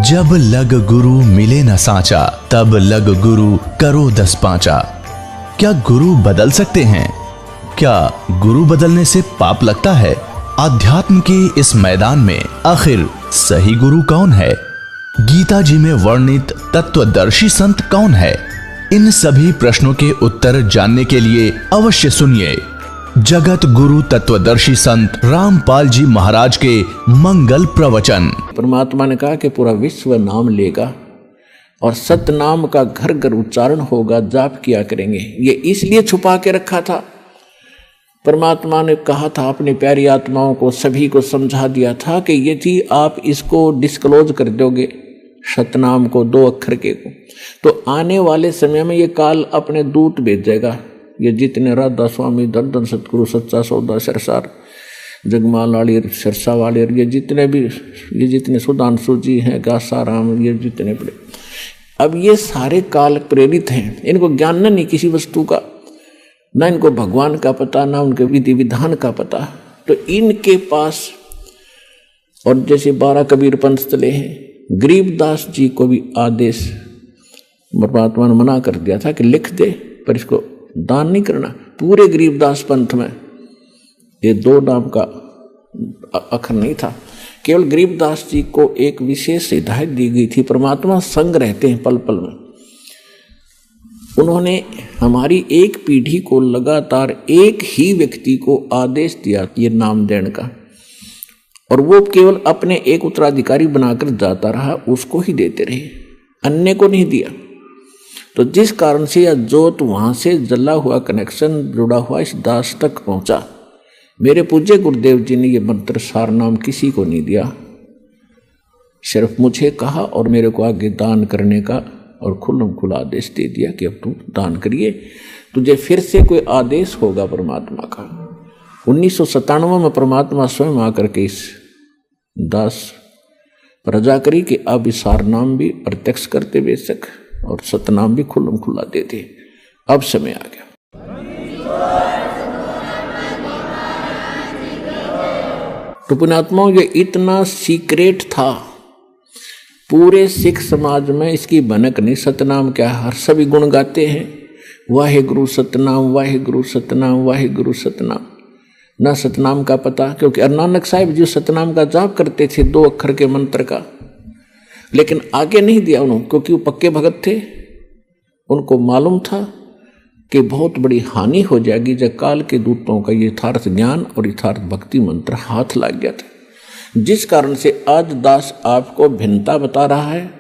जब लग गुरु मिले न साचा, तब लग गुरु करो 10 पांचा। क्या गुरु बदल सकते हैं? क्या गुरु बदलने से पाप लगता है? आध्यात्म के इस मैदान में आखिर सही गुरु कौन है? गीता जी में वर्णित तत्वदर्शी संत कौन है? इन सभी प्रश्नों के उत्तर जानने के लिए अवश्य सुनिए जगत गुरु तत्वदर्शी संत रामपाल जी महाराज के मंगल प्रवचन। परमात्मा ने कहा कि पूरा विश्व नाम लेगा और सत्य नाम का घर घर उच्चारण होगा, जाप किया करेंगे। ये इसलिए छुपा के रखा था। परमात्मा ने कहा था अपनी प्यारी आत्माओं को, सभी को समझा दिया था कि यदि आप इसको डिस्क्लोज कर दोगे सतनाम को, 2 अक्षर के को, तो आने वाले समय में ये काल अपने दूत भेजेगा। ये जितने राधा स्वामी, दर्दन सतगुरु, सच्चा सौदा, सरसार, जगमाल वालियर, सरसा वालियर, ये जितने सुधांशु जी हैं, गासाराम, ये जितने बड़े, अब ये सारे काल प्रेरित हैं। इनको ज्ञान नहीं किसी वस्तु का, ना इनको भगवान का पता, ना उनके विधि विधान का पता। तो इनके पास, और जैसे 12 कबीर पंथ चले हैं, गरीबदास जी को भी आदेश परमात्मा ने मना कर दिया था कि लिख दे, पर इसको दान नहीं करना। पूरे गरीबदास पंथ में ये 2 नाम का अक्षर नहीं था। केवल गरीबदास जी को एक विशेष हिदायत दी गई थी। परमात्मा संग रहते हैं पल पल में। उन्होंने हमारी एक पीढ़ी को लगातार एक ही व्यक्ति को आदेश दिया ये नाम देने का, और वो केवल अपने एक उत्तराधिकारी बनाकर जाता रहा, उसको ही देते रहे, अन्य को नहीं दिया। तो जिस कारण से यह जोत वहाँ से जला हुआ कनेक्शन जुड़ा हुआ इस दास तक पहुँचा। मेरे पूज्य गुरुदेव जी ने ये मंत्र सार नाम किसी को नहीं दिया, सिर्फ मुझे कहा और मेरे को आगे दान करने का और खुल्लम खुला आदेश दे दिया कि अब तुम दान करिए, तुझे फिर से कोई आदेश होगा परमात्मा का। 1997 में परमात्मा स्वयं आकर के इस दास प्रजा करी कि अब इस सार नाम भी प्रत्यक्ष करते बेशक और सतनाम भी खुल्लम खुला दे दे। अब समय आ गया। तो पुण्यात्माओं, ये इतना सीक्रेट था, पूरे सिख समाज में इसकी भनक नहीं। सतनाम क्या है, हर सभी गुण गाते हैं, वाहे गुरु सतनाम, वाहे गुरु सतनाम, वाहे गुरु सतनाम। ना सतनाम का पता, क्योंकि नानक साहिब जी सतनाम का जाप करते थे 2 अक्षर के मंत्र का, लेकिन आगे नहीं दिया उन्होंने, क्योंकि वो पक्के भगत थे। उनको मालूम था कि बहुत बड़ी हानि हो जाएगी जब काल के दूतों का यथार्थ ज्ञान और यथार्थ भक्ति मंत्र हाथ लग गया था। जिस कारण से आज दास आपको भिन्नता बता रहा है,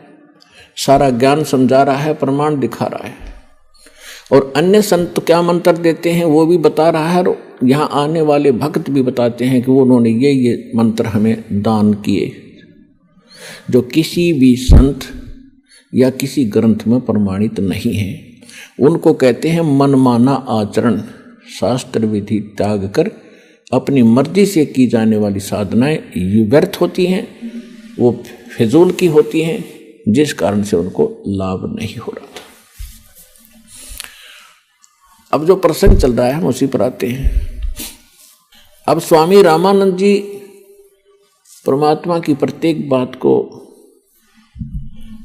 सारा ज्ञान समझा रहा है, प्रमाण दिखा रहा है, और अन्य संत क्या मंत्र देते हैं वो भी बता रहा है, और यहाँ आने वाले भक्त भी बताते हैं कि वो उन्होंने ये मंत्र हमें दान किए, जो किसी भी संत या किसी ग्रंथ में प्रमाणित नहीं है। उनको कहते हैं मनमाना आचरण। शास्त्र विधि त्याग कर अपनी मर्जी से की जाने वाली साधनाएं व्यर्थ होती हैं, वो फिजूल की होती हैं, जिस कारण से उनको लाभ नहीं हो रहा था। अब जो प्रसंग चल रहा है हम उसी पर आते हैं। अब स्वामी रामानंद जी परमात्मा की प्रत्येक बात को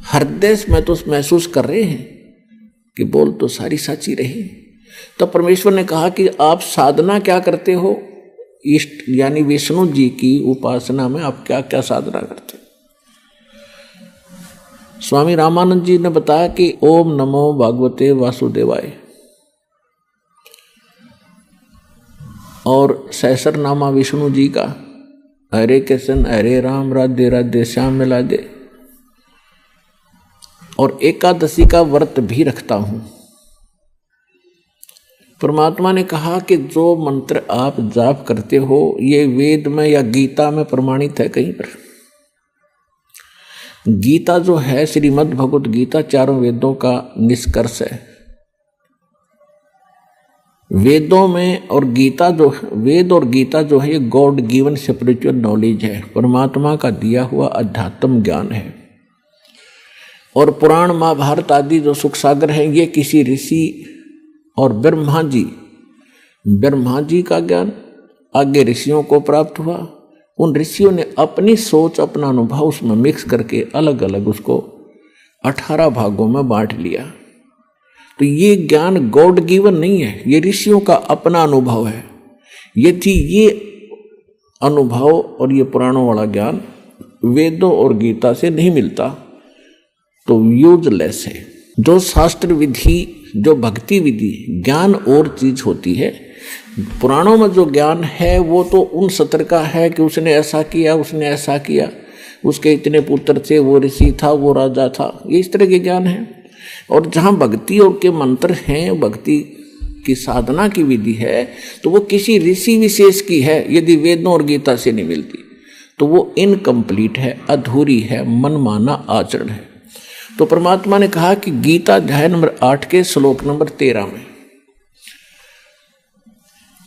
हृदय में तो महसूस कर रहे हैं कि बोल तो सारी सच्ची रही। तो परमेश्वर ने कहा कि आप साधना क्या करते हो, इष्ट यानी विष्णु जी की उपासना में आप क्या क्या साधना करते हो। स्वामी रामानंद जी ने बताया कि ओम नमो भगवते वासुदेवाय और सहस्रनामा विष्णु जी का, हरे कृष्ण हरे राम राधे राधे श्याम मिला दे, और एकादशी का व्रत भी रखता हूं। परमात्मा ने कहा कि जो मंत्र आप जाप करते हो ये वेद में या गीता में प्रमाणित है कहीं पर? गीता जो है, श्रीमद् भगवत गीता 4 वेदों का निष्कर्ष है। वेदों में और गीता जो, वेद और गीता जो है ये गॉड गिवन स्पिरिचुअल नॉलेज है, परमात्मा का दिया हुआ अध्यात्म ज्ञान है। और पुराण महाभारत आदि जो सुख सागर है ये किसी ऋषि और ब्रह्मा जी का ज्ञान आगे ऋषियों को प्राप्त हुआ, उन ऋषियों ने अपनी सोच, अपना अनुभव उसमें मिक्स करके अलग अलग उसको 18 भागों में बांट लिया। तो ये ज्ञान गॉड गिवन नहीं है, ये ऋषियों का अपना अनुभव है। यदि ये अनुभव और ये पुराणों वाला ज्ञान वेदों और गीता से नहीं मिलता तो यूजलेस है। जो शास्त्र विधि, जो भक्ति विधि, ज्ञान और चीज होती है। पुराणों में जो ज्ञान है वो तो उन सत्र का है कि उसने ऐसा किया, उसने ऐसा किया, उसके इतने पुत्र थे, वो ऋषि था, वो राजा था, ये इस तरह के ज्ञान है। और जहाँ भक्ति और के मंत्र हैं, भक्ति की साधना की विधि है, तो वो किसी ऋषि विशेष की है। यदि वेदों और गीता से नहीं मिलती तो वो इनकम्प्लीट है, अधूरी है, मनमाना आचरण है। तो परमात्मा ने कहा कि गीता अध्याय नंबर 8 के श्लोक नंबर 13 में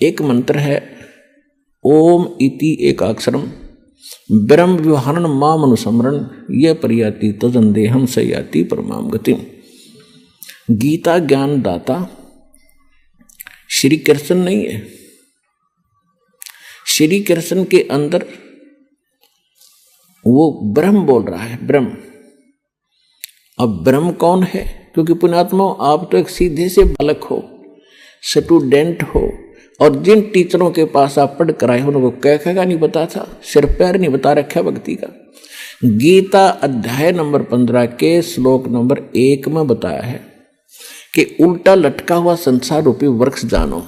एक मंत्र है, ओम इति एकाक्षरम ब्रह्म व्यवहारण माम अनुसमरण यह परियाति तजंदेहम स याति परमाम गतिम। गीता ज्ञान दाता श्री कृष्ण नहीं है। श्री कृष्ण के अंदर वो ब्रह्म बोल रहा है, ब्रह्म। अब ब्रह्म कौन है? क्योंकि पुण्यात्मा आप तो एक सीधे से बालक हो, स्टूडेंट हो, और जिन टीचरों के पास आप पढ़ कर आए हो उनको कह नहीं बता था, सिर पैर नहीं बता रखा भक्ति का। गीता अध्याय नंबर 15 के श्लोक नंबर 1 में बताया है कि उल्टा लटका हुआ संसार रूपी वृक्ष जानो,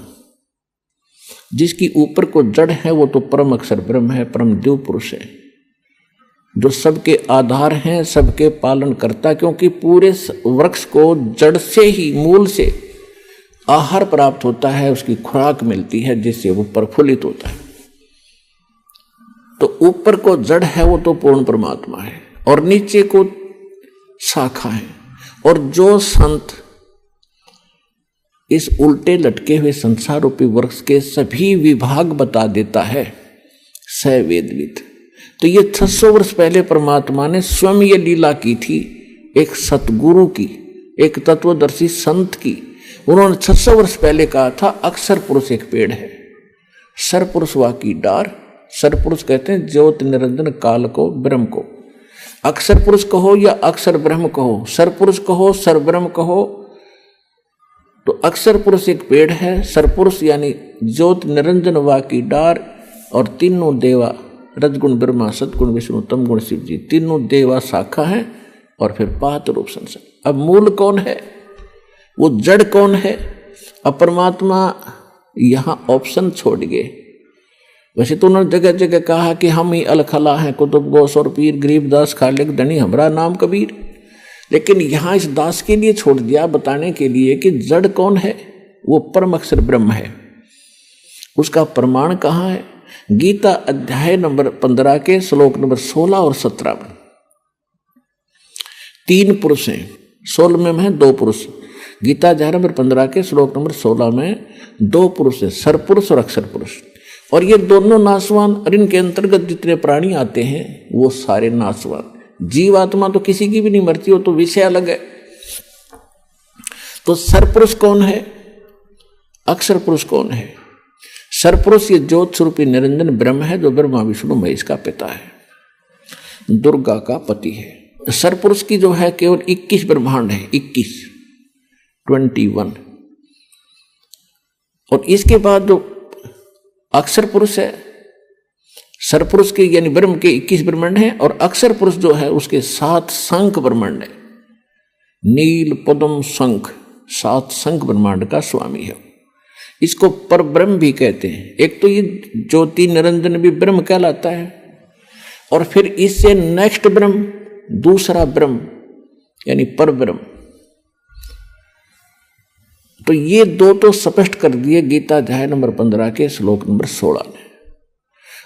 जिसकी ऊपर को जड़ है वो तो परम अक्षर ब्रह्म है, परम देव पुरुष है, जो सबके आधार हैं, सबके पालन करता। क्योंकि पूरे वृक्ष को जड़ से ही, मूल से आहार प्राप्त होता है, उसकी खुराक मिलती है, जिससे वो प्रफुल्लित होता है। तो ऊपर को जड़ है वो तो पूर्ण परमात्मा है, और नीचे को शाखा है। और जो संत इस उल्टे लटके हुए संसार रूपी वृक्ष के सभी विभाग बता देता है, स वेदविद। तो ये 600 वर्ष पहले परमात्मा ने स्वयं ये लीला की थी, एक सतगुरु की, एक तत्वदर्शी संत की। उन्होंने 600 वर्ष पहले कहा था अक्षर पुरुष एक पेड़ है, सर पुरुष वा की डार। सर पुरुष कहते हैं ज्योत निरंजन काल को, ब्रह्म को। अक्षर पुरुष कहो या अक्षर ब्रह्म कहो, सर पुरुष कहो, सर ब्रह्म कहो, तो अक्षर पुरुष एक पेड़ है, सर पुरुष यानी ज्योत निरंजन वा की डार, और तीनों देवा, रजगुण ब्रह्मा, सतगुण विष्णु, तम गुण शिव जी, तीनों देवा शाखा है, और फिर पात रूप संसार। अब मूल कौन है? वो जड़ कौन है? अब परमात्मा यहां ऑप्शन छोड़ गए। वैसे तो उन्होंने जगह जगह कहा कि हम ही अलखला हैं, कुतुब गोस और पीर, गरीबदास खालिक धनी हमारा नाम कबीर। लेकिन यहां इस दास के लिए छोड़ दिया, बताने के लिए कि जड़ कौन है? वो परम अक्षर ब्रह्म है। उसका प्रमाण कहाँ है? गीता अध्याय नंबर 15 के श्लोक नंबर 16 और 17 में 3 पुरुष हैं, 16 में है 2 पुरुष। गीता अध्याय नंबर 15 के श्लोक नंबर 16 में 2 पुरुष है, सरपुरुष और अक्षर पुरुष। और ये दोनों नाशवान, और इनके अंतर्गत जितने प्राणी आते हैं वो सारे नाशवान। जीवात्मा तो किसी की भी नहीं मरती, हो तो विषय अलग है। तो सरपुरुष कौन है? अक्षर पुरुष कौन है? सरपुरुष ये ज्योत स्वरूपी निरंजन ब्रह्म है, जो ब्रह्मा विष्णु महेश का पिता है, दुर्गा का पति है। सरपुरुष की जो है केवल 21 ब्रह्मांड है, 21। और इसके बाद जो अक्षर पुरुष है, सरपुरुष के यानी ब्रह्म के 21 ब्रह्मांड है, और अक्षर पुरुष जो है उसके 7 शंख ब्रह्मांड है। नील पद्म शंख, 7 शंख ब्रह्मांड का स्वामी है। इसको पर ब्रह्म भी कहते हैं। एक तो ये ज्योति निरंजन भी ब्रह्म कहलाता है, और फिर इससे नेक्स्ट ब्रह्म, दूसरा ब्रह्म यानी पर ब्रह्म। तो ये 2 तो स्पष्ट कर दिए गीता अध्याय नंबर 15 के श्लोक नंबर 16 में।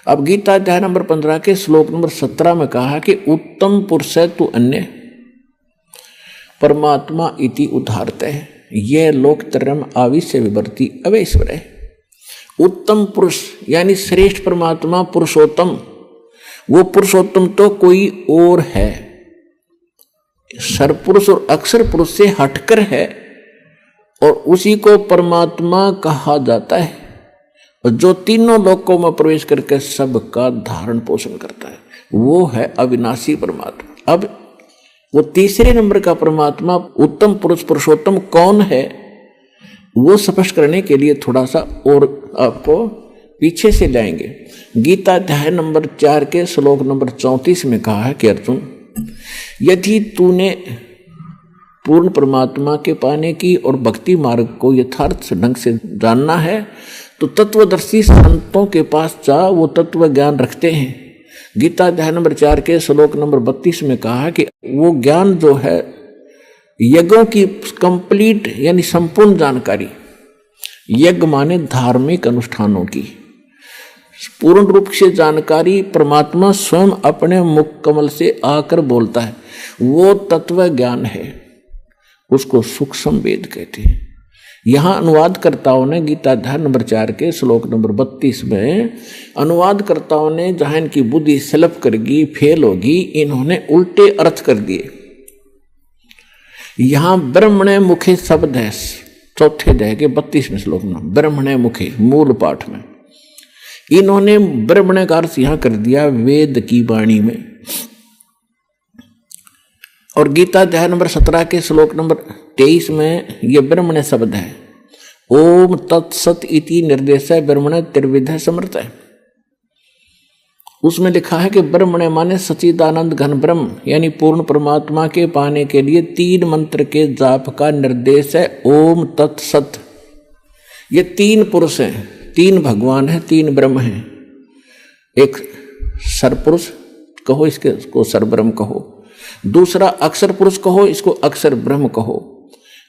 अब गीता अध्याय नंबर 15 के श्लोक नंबर 17 में कहा कि उत्तम पुरुष तु अन्य परमात्मा इति उदाहरते है, यह लोकत्रयम् आविश्य विवर्ति अवैश्वर है। उत्तम पुरुष यानी श्रेष्ठ परमात्मा, पुरुषोत्तम, वो पुरुषोत्तम तो कोई और है, सरपुरुष और अक्षर पुरुष से हटकर है, और उसी को परमात्मा कहा जाता है। और जो तीनों लोकों में प्रवेश करके सबका धारण पोषण करता है, वो है अविनाशी परमात्मा। अब वो तीसरे नंबर का परमात्मा उत्तम पुरुष पुरुषोत्तम कौन है, वो स्पष्ट करने के लिए थोड़ा सा और आपको पीछे से लाएंगे। गीता अध्याय नंबर 4 के श्लोक नंबर 34 में कहा है कि अर्जुन, यदि तूने पूर्ण परमात्मा के पाने की और भक्ति मार्ग को यथार्थ ढंग से जानना है तो तत्वदर्शी संतों के पास जा, वो तत्व ज्ञान रखते हैं। गीता अध्याय नंबर 4 के श्लोक नंबर 32 में कहा है कि वो ज्ञान जो है यज्ञों की कंप्लीट यानी संपूर्ण जानकारी, यज्ञ माने धार्मिक अनुष्ठानों की पूर्ण रूप से जानकारी परमात्मा स्वयं अपने मुख कमल से आकर बोलता है, वो तत्व ज्ञान है, उसको सूक्ष्म वेद कहते हैं। यहां अनुवादकर्ताओं ने गीता अध्याय नंबर 4 के श्लोक नंबर 32 में अनुवादकर्ताओं ने जहां इनकी बुद्धि स्लप करगी, फेल होगी, इन्होंने उल्टे अर्थ कर दिए। यहां ब्रह्मणे मुखे शब्द है चौथे अध्याय के 32वें श्लोक में, ब्रह्मणे मुखे मूल पाठ में इन्होंने ब्रह्मणे का अर्थ यहां कर दिया वेद की वाणी में। और गीता अध्याय नंबर 17 के श्लोक नंबर 23 में यह ब्रह्मणे शब्द है, ओम तत्सत इति निर्देश ब्रह्मणे त्रिविध समर्थ है। उसमें लिखा है कि ब्रह्मणे माने सच्चिदानंद घन ब्रह्म यानी पूर्ण परमात्मा के पाने के लिए 3 मंत्र के जाप का निर्देश है, ओम तत्सत। ये 3 पुरुष हैं, 3 भगवान हैं, 3 ब्रह्म हैं। एक सरपुरुष कहो, इसको सरब्रह्म कहो, दूसरा अक्षर पुरुष कहो, इसको अक्षर ब्रह्म कहो,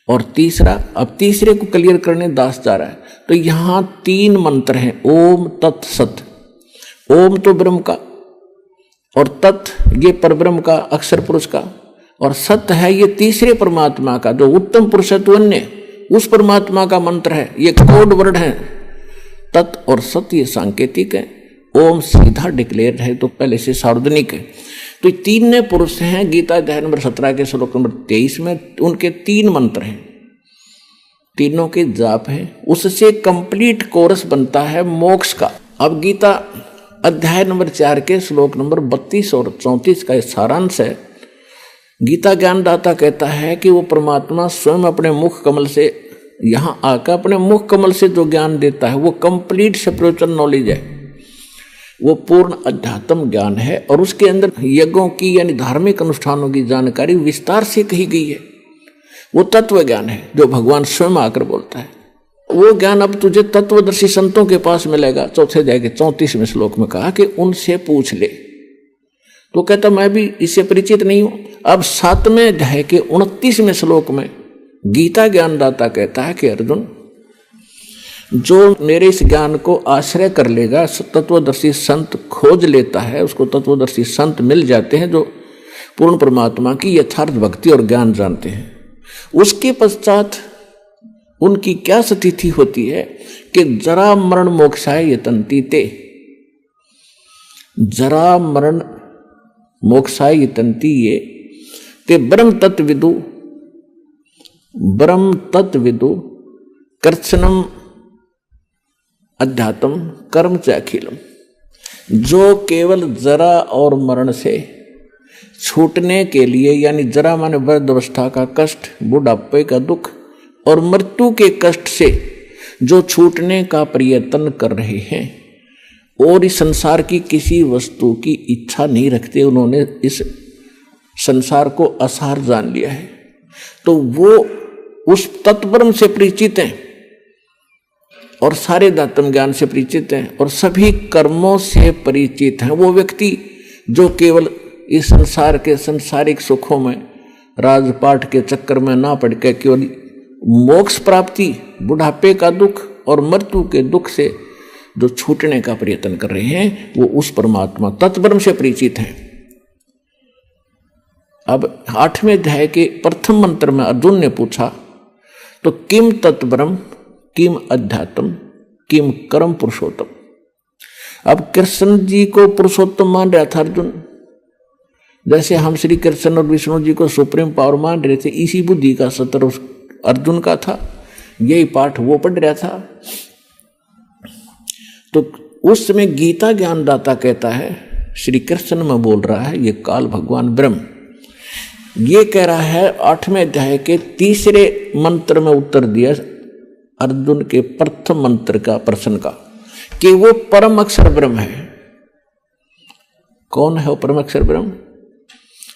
और तीसरा, अब तीसरे को क्लियर करने दास जा रहा है। तो यहां 3 मंत्र हैं, ओम तत्सत। ओम तो ब्रह्म का, और तत् ये परब्रह्म का, अक्षर पुरुष का, और सत है ये तीसरे परमात्मा का जो उत्तम पुरुषत्वन्य उस परमात्मा का मंत्र है। ये कोड वर्ड है, तत् और सत ये सांकेतिक है, ओम सीधा डिक्लेयर है तो पहले से सार्वजनिक है। तो 3 पुरुष हैं। गीता अध्याय नंबर 17 के श्लोक नंबर 23 में उनके 3 मंत्र हैं, तीनों के जाप हैं, उससे कंप्लीट कोर्स बनता है मोक्ष का। अब गीता अध्याय नंबर 4 के श्लोक नंबर 32 और 34 का सारांश है। गीता ज्ञानदाता कहता है कि वो परमात्मा स्वयं अपने मुख कमल से यहां आकर अपने मुख कमल से जो ज्ञान देता है वो कंप्लीट स्पिरिचुअल नॉलेज है, वो पूर्ण अध्यात्म ज्ञान है, और उसके अंदर यज्ञों की यानी धार्मिक अनुष्ठानों की जानकारी विस्तार से कही गई है। वो तत्व ज्ञान है जो भगवान स्वयं आकर बोलता है। वो ज्ञान अब तुझे तत्वदर्शी संतों के पास मिलेगा। चौथे अध्याय के 34वें श्लोक में कहा कि उनसे पूछ ले। तो कहता मैं भी इससे परिचित नहीं हूं। अब 7वें अध्याय के 29वें श्लोक में गीता ज्ञानदाता कहता है कि अर्जुन, जो मेरे इस ज्ञान को आश्रय कर लेगा, तत्वदर्शी संत खोज लेता है, उसको तत्वदर्शी संत मिल जाते हैं जो पूर्ण परमात्मा की यथार्थ भक्ति और ज्ञान जानते हैं। उसके पश्चात उनकी क्या स्थिति होती है कि जरा मरण मोक्षाय यतन्ति ते, जरा मरण मोक्षाय यतन्ति ये ते ब्रह्म तत्विदु कर्षणम अध्यात्म कर्म च अखिलम। जो केवल जरा और मरण से छूटने के लिए, यानी जरा माने वृद्धावस्था का कष्ट, बुढ़ापे का दुख और मृत्यु के कष्ट से जो छूटने का प्रयत्न कर रहे हैं और इस संसार की किसी वस्तु की इच्छा नहीं रखते, उन्होंने इस संसार को असार जान लिया है, तो वो उस तत्ब्रह्म से परिचित हैं और सारे दातम ज्ञान से परिचित हैं और सभी कर्मों से परिचित हैं। वो व्यक्ति जो केवल इस संसार के संसारिक सुखों में राजपाट के चक्कर में ना पड़ के केवल मोक्ष प्राप्ति, बुढ़ापे का दुख और मृत्यु के दुख से जो छूटने का प्रयत्न कर रहे हैं, वो उस परमात्मा तत्ब्रह्म से परिचित हैं। अब 8वें अध्याय के प्रथम मंत्र में अर्जुन ने पूछा, तो किम तत्ब्रह्म किम अध्यात्म किम कर्म पुरुषोत्तम। अब कृष्ण जी को पुरुषोत्तम मान रहा था अर्जुन, जैसे हम श्री कृष्ण और विष्णु जी को सुप्रीम पावर मान रहे थे, इसी बुद्धि का सत्र अर्जुन का था। यही पाठ वो पढ़ रहा था। तो उस समय गीता ज्ञानदाता कहता है, श्री कृष्ण में बोल रहा है, ये काल भगवान ब्रह्म ये कह रहा है 8वें अध्याय के 3रे मंत्र में उत्तर दिया अर्जुन के प्रथम मंत्र का प्रश्न का कि वो परम अक्षर ब्रह्म है। कौन है वो परम अक्षर ब्रह्म?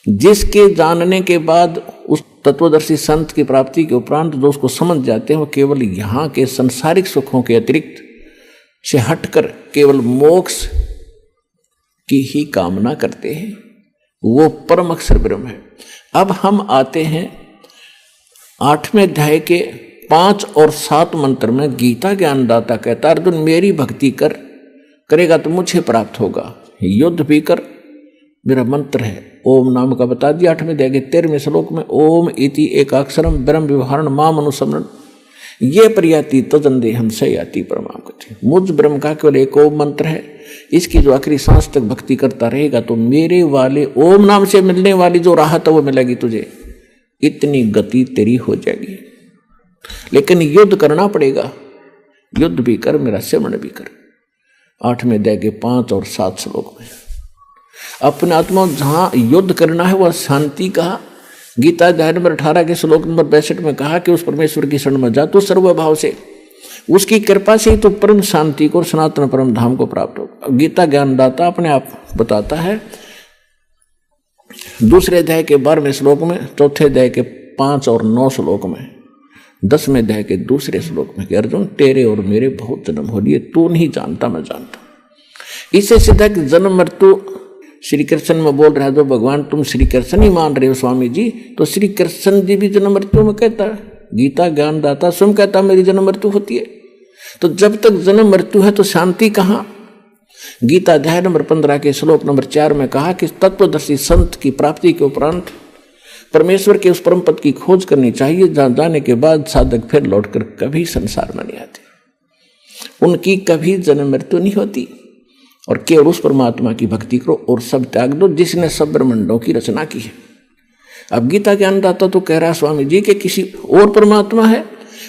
जिसके जानने के बाद उस तत्वदर्शी संत की प्राप्ति के उपरांत जो उसको समझ जाते हैं वो केवल यहाँ के संसारिक सुखों के अतिरिक्त से हटकर केवल मोक्ष की ही कामना करते हैं, वो परम अक्षर ब्रह्म है। अब हम आते हैं 8वें अध्याय के 5 और 7 मंत्र में गीता ज्ञानदाता कहता है अर्जुन मेरी भक्ति करेगा तो मुझे प्राप्त होगा, युद्ध भी कर, मेरा मंत्र है ओम नाम का बता दिया 8वें अध्याय के 13वें श्लोक में, ओम इति एकाक्षरम ब्रह्म व्यवहारण माम अनुसमरण ये प्रयाति तजंदे हम सयाति परमाम गति। मुझ ब्रह्म का केवल एक ओम मंत्र है, इसकी जो आखिरी सांस तक भक्ति करता रहेगा तो मेरे वाले ओम नाम से मिलने वाली जो राहत है वो मिलेगी तुझे, इतनी गति तेरी हो जाएगी। लेकिन युद्ध करना पड़ेगा, युद्ध भी कर, मेरा सेवन भी कर। 8वें अध्याय के 5 और 7 श्लोक में अपने आत्मा जहां युद्ध करना है वह शांति कहा। गीता अध्याय नंबर 18 के श्लोक नंबर 62 में कहा कि उस परमेश्वर की शरण में जा तो सर्वभाव से, उसकी कृपा से ही तो परम शांति को, सनातन परम धाम को प्राप्त होगा। गीता ज्ञानदाता अपने आप बताता है 2 अध्याय के 12वें श्लोक में, 4 अध्याय के 5 और 9 श्लोक में, 10वें अध्याय के 2 श्लोक में कि अर्जुन तेरे और मेरे बहुत जन्म हो लिए, तू नहीं जानता मैं जानता। इससे सीधा कि जन्म मृत्यु श्री कृष्ण में बोल रहा है, जो भगवान तुम श्री कृष्ण ही मान रहे हो स्वामी जी, तो श्री कृष्ण जी भी जन्म मृत्यु में कहता है। गीता ज्ञानदाता स्वयं कहता है मेरी जन्म मृत्यु होती है। तो जब तक जन्म मृत्यु है तो शांति कहाँ? गीता अध्याय नंबर 15 के श्लोक नंबर 4 में कहा कि तत्वदर्शी संत की प्राप्ति के उपरांत परमेश्वर के उस परम पद की खोज करनी चाहिए जहां जाने के बाद साधक फिर लौटकर कभी संसार में नहीं आते, उनकी कभी जन्म मृत्यु नहीं होती और केवल उस परमात्मा की भक्ति करो और सब त्याग दो जिसने सब ब्रह्मांडों की रचना की है। अब गीता ज्ञानदाता तो कह रहा है स्वामी जी कि किसी और परमात्मा है,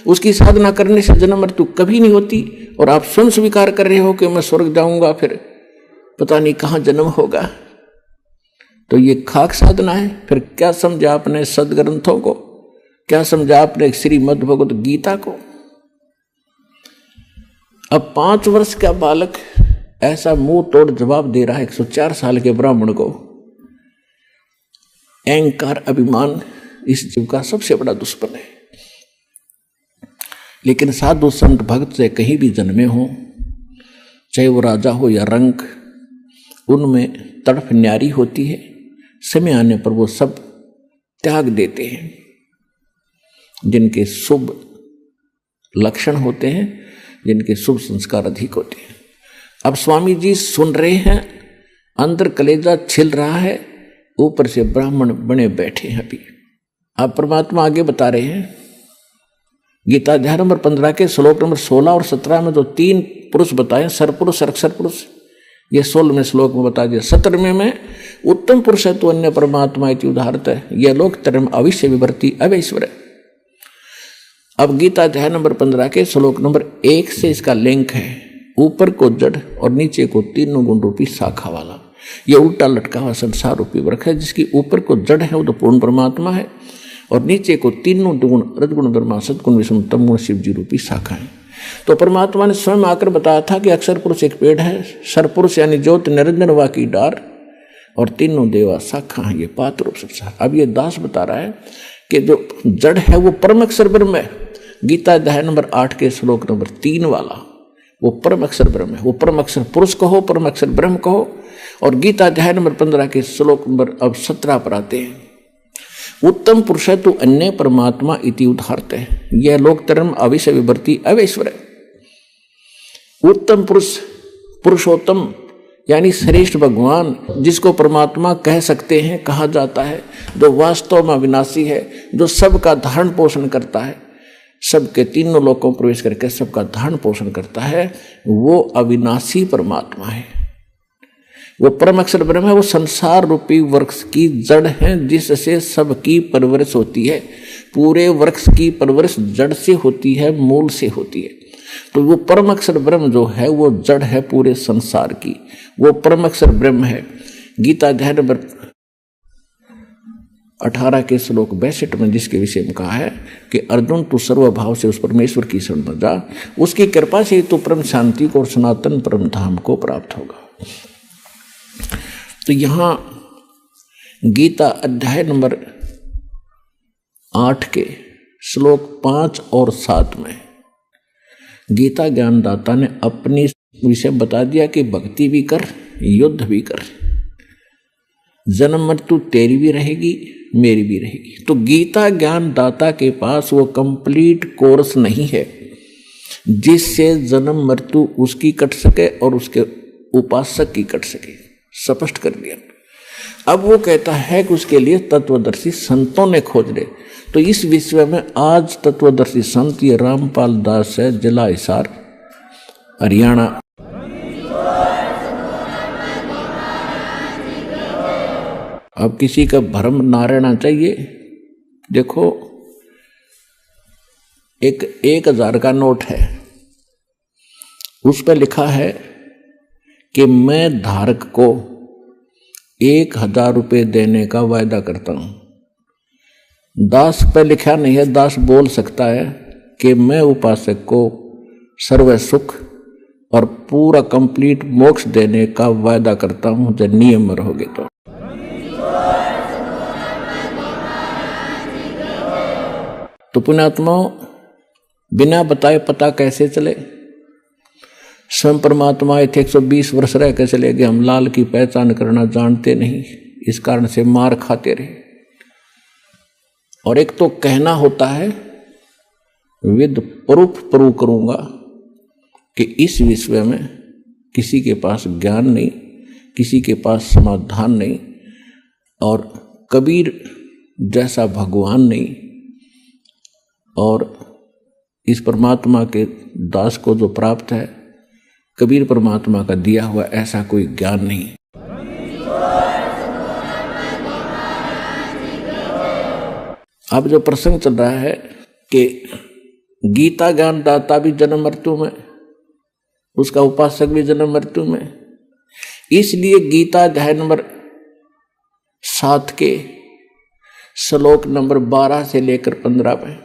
उसकी साधना करने से जन्म मृत्यु कभी नहीं होती, और आप स्वयं स्वीकार कर रहे हो कि मैं स्वर्ग जाऊंगा फिर पता नहीं कहां जन्म होगा। तो ये खाक साधना है। फिर क्या समझा आपने सदग्रंथों को, क्या समझा आपने श्रीमद् भगवत गीता को? अब 5 वर्ष का बालक ऐसा मुंह तोड़ जवाब दे रहा है 104 साल के ब्राह्मण को। अहंकार अभिमान इस जीव का सबसे बड़ा दुश्मन है। लेकिन साधु संत भक्त से कहीं भी जन्मे हो, चाहे वो राजा हो या रंक, उनमें तड़फ न्यारी होती है। समय आने पर वो सब त्याग देते हैं जिनके शुभ लक्षण होते हैं, जिनके शुभ संस्कार अधिक होते हैं। अब स्वामी जी सुन रहे हैं, अंदर कलेजा छिल रहा है, ऊपर से ब्राह्मण बने बैठे हैं। अभी अब परमात्मा आगे बता रहे हैं। गीता अध्याय नंबर 15 के श्लोक नंबर 16 और 17 में जो 3 पुरुष बताए, सरपुरुष अक्षर पुरुष, ये 16वें श्लोक में बता दिया। 17वें में उत्तम पुरुष है तो अन्य परमात्मा इति उदाहरत है, यह लोक धर्म अविश्य विवर्ती अवैश्वर है। अब गीता अध्याय नंबर 15 के श्लोक नंबर 1 से इसका लिंक है। ऊपर को जड़ और नीचे को तीनों गुण रूपी शाखा वाला यह उल्टा लटका हुआ संसार रूपी वृक्ष है, जिसकी ऊपर को जड़ है वो तो पूर्ण परमात्मा है, और नीचे को तीनों दुगुण रजगुण ब्रह्मा सदगुण विष्णु तमगुण शिव जी रूपी शाखा है। तो परमात्मा ने स्वयं आकर बताया था कि अक्षर पुरुष एक पेड़ है, सरपुरुष यानी ज्योति निरंजन वा की डार, और तीनों देवा शाखा है, ये पात्र रूप संसार। अब ये दास बता रहा है कि जो जड़ है वो परम अक्षर ब्रह्म है। गीता अध्याय नंबर 8 के श्लोक नंबर 3 वाला वो परम अक्षर ब्रह्म है। वो परम अक्षर पुरुष कहो, परम अक्षर ब्रह्म कहो। और गीता अध्याय नंबर 15 के श्लोक नंबर अब 17 पर आते हैं। उत्तम पुरुष है तो अन्य परमात्मा इति उदाहरत है, यह लोक धर्म अविश्य विवर्ती अवैश्वर है। उत्तम पुरुष, पुरुषोत्तम यानी श्रेष्ठ भगवान, जिसको परमात्मा कह सकते हैं, कहा जाता है, जो वास्तव में अविनाशी है, जो सबका धारण पोषण करता है, सबके तीनों लोकों में प्रवेश करके सबका धारण पोषण करता है, वो अविनाशी परमात्मा है। वो परम अक्षर ब्रह्म है। वो संसार रूपी वृक्ष की जड़ है, जिससे सबकी परवरिश होती है। पूरे वृक्ष की परवरिश जड़ से होती है, मूल से होती है। तो वो परम अक्षर ब्रह्म जो है वो जड़ है पूरे संसार की, वो परम अक्षर ब्रह्म है। गीता अध्याय नंबर 18 के श्लोक 62 में जिसके विषय में कहा है कि अर्जुन तू सर्वभाव से उस परमेश्वर की शरण में जा, उसकी कृपा से तू परम शांति को और सनातन परम धाम को प्राप्त होगा। तो यहां गीता अध्याय नंबर 8 के श्लोक 5 और 7 में गीता ज्ञानदाता ने अपनी विषय बता दिया कि भक्ति भी कर, युद्ध भी कर, जन्म मृत्यु तेरी भी रहेगी, मेरी भी रहेगी। तो गीता ज्ञानदाता के पास वो कंप्लीट कोर्स नहीं है जिससे जन्म मृत्यु उसकी कट सके और उसके उपासक की कट सके, स्पष्ट कर दिया। अब वो कहता है कि उसके लिए तत्वदर्शी संतों ने खोज ले। तो इस विषय में आज तत्वदर्शी संत ये रामपाल दास है, जिला हिसार, हरियाणा। अब किसी का भ्रम ना रहना चाहिए। देखो, एक 1000 का नोट है, उस पर लिखा है कि मैं धारक को 1000 रुपये देने का वायदा करता हूं। दास पे लिखा नहीं है, दास बोल सकता है कि मैं उपासक को सर्व सुख और पूरा कंप्लीट मोक्ष देने का वायदा करता हूं जब नियम में रहोगे तो पुण्यात्माओं, बिना बताए पता कैसे चले? स्वयं परमात्मा थे 120 वर्ष रह के चले गए, हम लाल की पहचान करना जानते नहीं, इस कारण से मार खाते रहे। और एक तो कहना होता है विद प्रूफ प्रूव करूंगा कि इस विषय में किसी के पास ज्ञान नहीं, किसी के पास समाधान नहीं, और कबीर जैसा भगवान नहीं, और इस परमात्मा के दास को जो प्राप्त है कबीर परमात्मा का दिया हुआ ऐसा कोई ज्ञान नहीं। अब जो प्रसंग चल रहा है कि गीता ज्ञानदाता भी जन्म मृत्यु में, उसका उपासक भी जन्म मृत्यु में, इसलिए गीता अध्याय नंबर 7 के श्लोक नंबर 12 से लेकर 15 में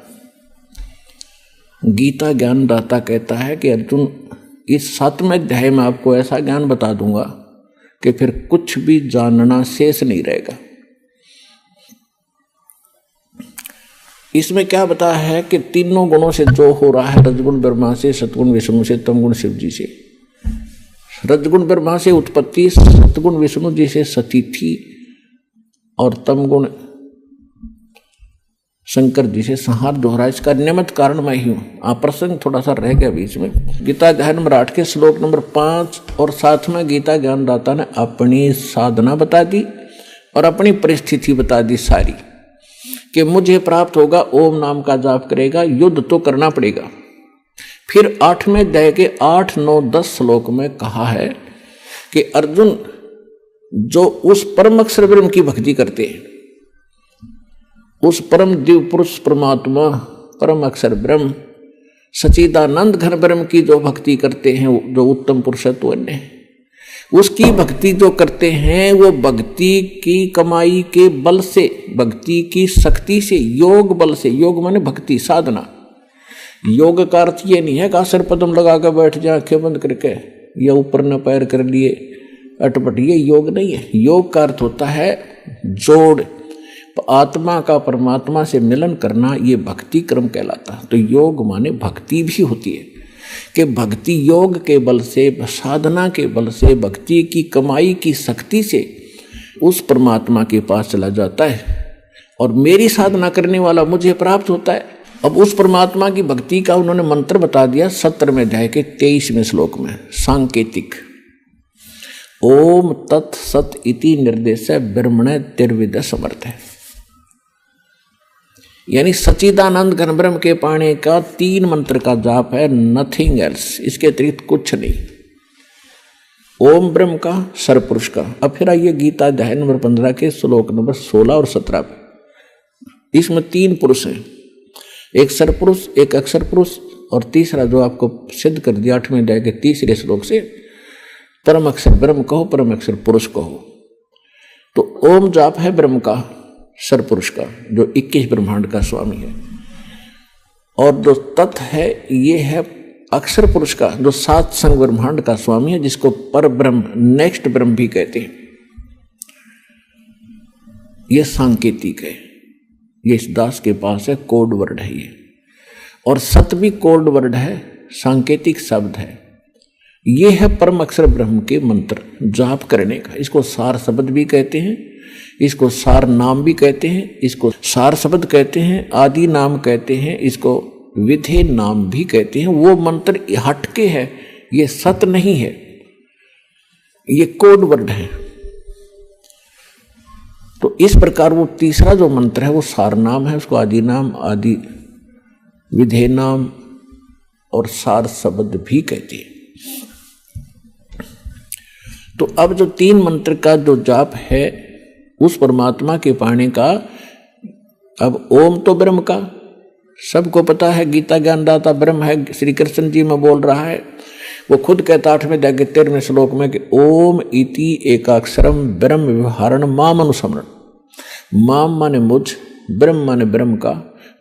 गीता ज्ञानदाता कहता है कि अर्जुन, इस 7वें अध्याय में आपको ऐसा ज्ञान बता दूंगा कि फिर कुछ भी जानना शेष नहीं रहेगा। इसमें क्या बताया है कि तीनों गुणों से जो हो रहा है, रजगुण ब्रह्मा से, सतगुण विष्णु से, तमगुण शिव जी से। रजगुण ब्रह्मा से उत्पत्ति, सतगुण विष्णु जी से सतीथि, और तमगुण शंकर जी से संहार दोहरा। इसका निमित्त कारण मैं ही हूं। आप प्रसंग थोड़ा सा रह गया बीच में। गीता अध्याय नंबर 8 के श्लोक नंबर 5 और 7 में गीता ज्ञानदाता ने अपनी साधना बता दी और अपनी परिस्थिति बता दी सारी, कि मुझे प्राप्त होगा, ओम नाम का जाप करेगा, युद्ध तो करना पड़ेगा। फिर 8वें अध्याय के 8, 9, 10 श्लोक में कहा है कि अर्जुन जो उस परम अक्षर ब्रह्म की भक्ति करते हैं, उस परम दिव्य पुरुष परमात्मा परम अक्षर ब्रह्म सच्चिदानंद घन ब्रह्म की जो भक्ति करते हैं, जो उत्तम पुरुषत्व है, उसकी भक्ति जो करते हैं, वो भक्ति की कमाई के बल से, भक्ति की शक्ति से, योग बल से, योग माने भक्ति साधना। योग का अर्थ ये नहीं है कि आसन पद्म लगा कर बैठ जाए आंखें बंद करके या ऊपर न पैर कर लिए अटपट, ये योग नहीं है। योग का अर्थ होता है जोड़, आत्मा का परमात्मा से मिलन करना, ये भक्ति क्रम कहलाता है। तो योग माने भक्ति भी होती है कि भक्ति योग के बल से, साधना के बल से, भक्ति की कमाई की शक्ति से उस परमात्मा के पास चला जाता है और मेरी साधना करने वाला मुझे प्राप्त होता है। अब उस परमात्मा की भक्ति का उन्होंने मंत्र बता दिया 17वें अध्याय के 23वें श्लोक में, सांकेतिक। ओम तत् सत इति निर्देश ब्रह्मण तिर्विद समर्थ है, यानी सच्चिदानंद घन ब्रह्म के पाने का 3 मंत्र का जाप है, नथिंग एल्स, इसके अतिरिक्त कुछ नहीं। ओम ब्रह्म का, सरपुरुष का। अब फिर आइए गीता अध्याय नंबर 15 के श्लोक नंबर 16 और 17 पे। इसमें 3 पुरुष हैं, एक सरपुरुष, एक अक्षर पुरुष और तीसरा जो आपको सिद्ध कर दिया 8वें अध्याय के तीसरे श्लोक से, परम अक्षर ब्रह्म कहो, परम अक्षर पुरुष कहो। तो ओम जाप है ब्रह्म का, सरपुरुष का, जो 21 ब्रह्मांड का स्वामी है। और जो तत् है ये है अक्षर पुरुष का, जो 7 संग ब्रह्मांड का स्वामी है, जिसको पर ब्रह्म, नेक्स्ट ब्रह्म भी कहते हैं। ये सांकेतिक है, ये इस दास के पास है, कोड वर्ड है ये। और सत भी कोड वर्ड है, सांकेतिक शब्द है। ये है परम अक्षर ब्रह्म के मंत्र जाप करने का। इसको सार शब्द भी कहते हैं, इसको सार नाम भी कहते हैं, इसको सार शब्द कहते हैं, आदि नाम कहते हैं, इसको विधेय नाम भी कहते हैं। वो मंत्र हटके है, ये सत नहीं है, ये कोड वर्ड है। तो इस प्रकार वो तीसरा जो मंत्र है वो सार नाम है, उसको आदि नाम, आदि विधेय नाम और सार शब्द भी कहते हैं। तो अब जो 3 मंत्र का जो जाप है उस परमात्मा के पाने का, अब ओम तो ब्रह्म का सबको पता है, गीता ज्ञानदाता ब्रह्म है, श्री कृष्ण जी में बोल रहा है। वो खुद कहता 8वें अध्याय के 13वें श्लोक में कि ओम इति एकाक्षरम ब्रह्म व्यवहारण माम अनुसमरण। माम माने मुझ, ब्रह्म माने ब्रह्म का,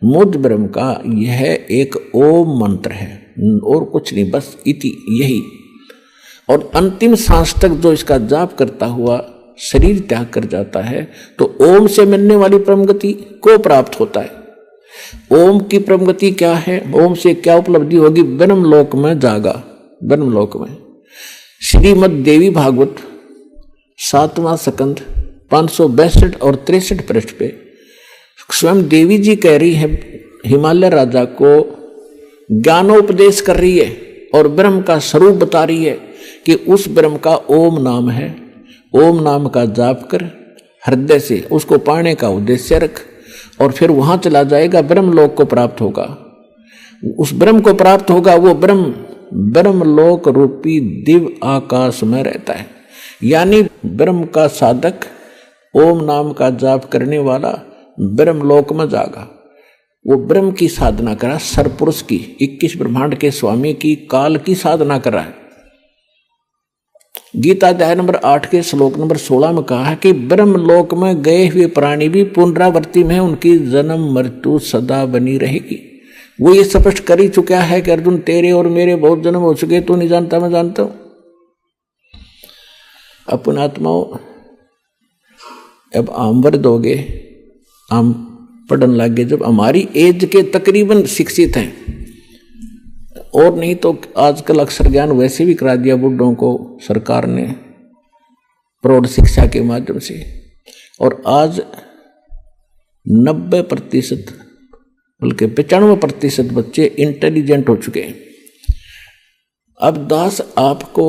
मुझ ब्रह्म का यह एक ओम मंत्र है और कुछ नहीं, बस इति यही। और अंतिम सांस तक जो इसका जाप करता हुआ शरीर त्याग कर जाता है तो ओम से मिलने वाली परम गति को प्राप्त होता है। ओम की परम गति क्या है, ओम से क्या उपलब्धि होगी? ब्रह्मलोक में जागा, ब्रह्मलोक में। श्रीमद् देवी भागवत 7वां स्कंध 562 और 63 पृष्ठ पे स्वयं देवी जी कह रही है, हिमालय राजा को ज्ञानोपदेश कर रही है और ब्रह्म का स्वरूप बता रही है कि उस ब्रह्म का ओम नाम है। ओम नाम का जाप कर हृदय से उसको पाने का उद्देश्य रख और फिर वहां चला जाएगा, ब्रह्मलोक को प्राप्त होगा। उस ब्रह्म को प्राप्त होगा, वो ब्रह्म ब्रह्मलोक रूपी दिव्य आकाश में रहता है। यानी ब्रह्म का साधक, ओम नाम का जाप करने वाला ब्रह्मलोक में जागा। वो ब्रह्म की साधना करा, सरपुरुष की, 21 ब्रह्मांड के स्वामी की, काल की साधना कर रहा है। गीता अध्याय नंबर 8 के श्लोक नंबर 16 में कहा है कि ब्रह्मलोक में गए हुए प्राणी भी पुनरावृत्ति में उनकी जन्म मृत्यु सदा बनी रहेगी। वो ये स्पष्ट कर ही चुका है कि अर्जुन तेरे और मेरे बहुत जन्म हो चुके, तू नहीं जानता, मैं जानता हूं। अपन आत्माओं, अब आमवर दोगे, हम पढ़ने लगे जब हमारी एज के तकरीबन शिक्षित हैं, और नहीं तो आजकल अक्षर ज्ञान वैसे भी करा दिया बुड्ढों को सरकार ने प्रौढ़ शिक्षा के माध्यम से, और आज 90% बल्कि 95% बच्चे इंटेलिजेंट हो चुके हैं। अब दास आपको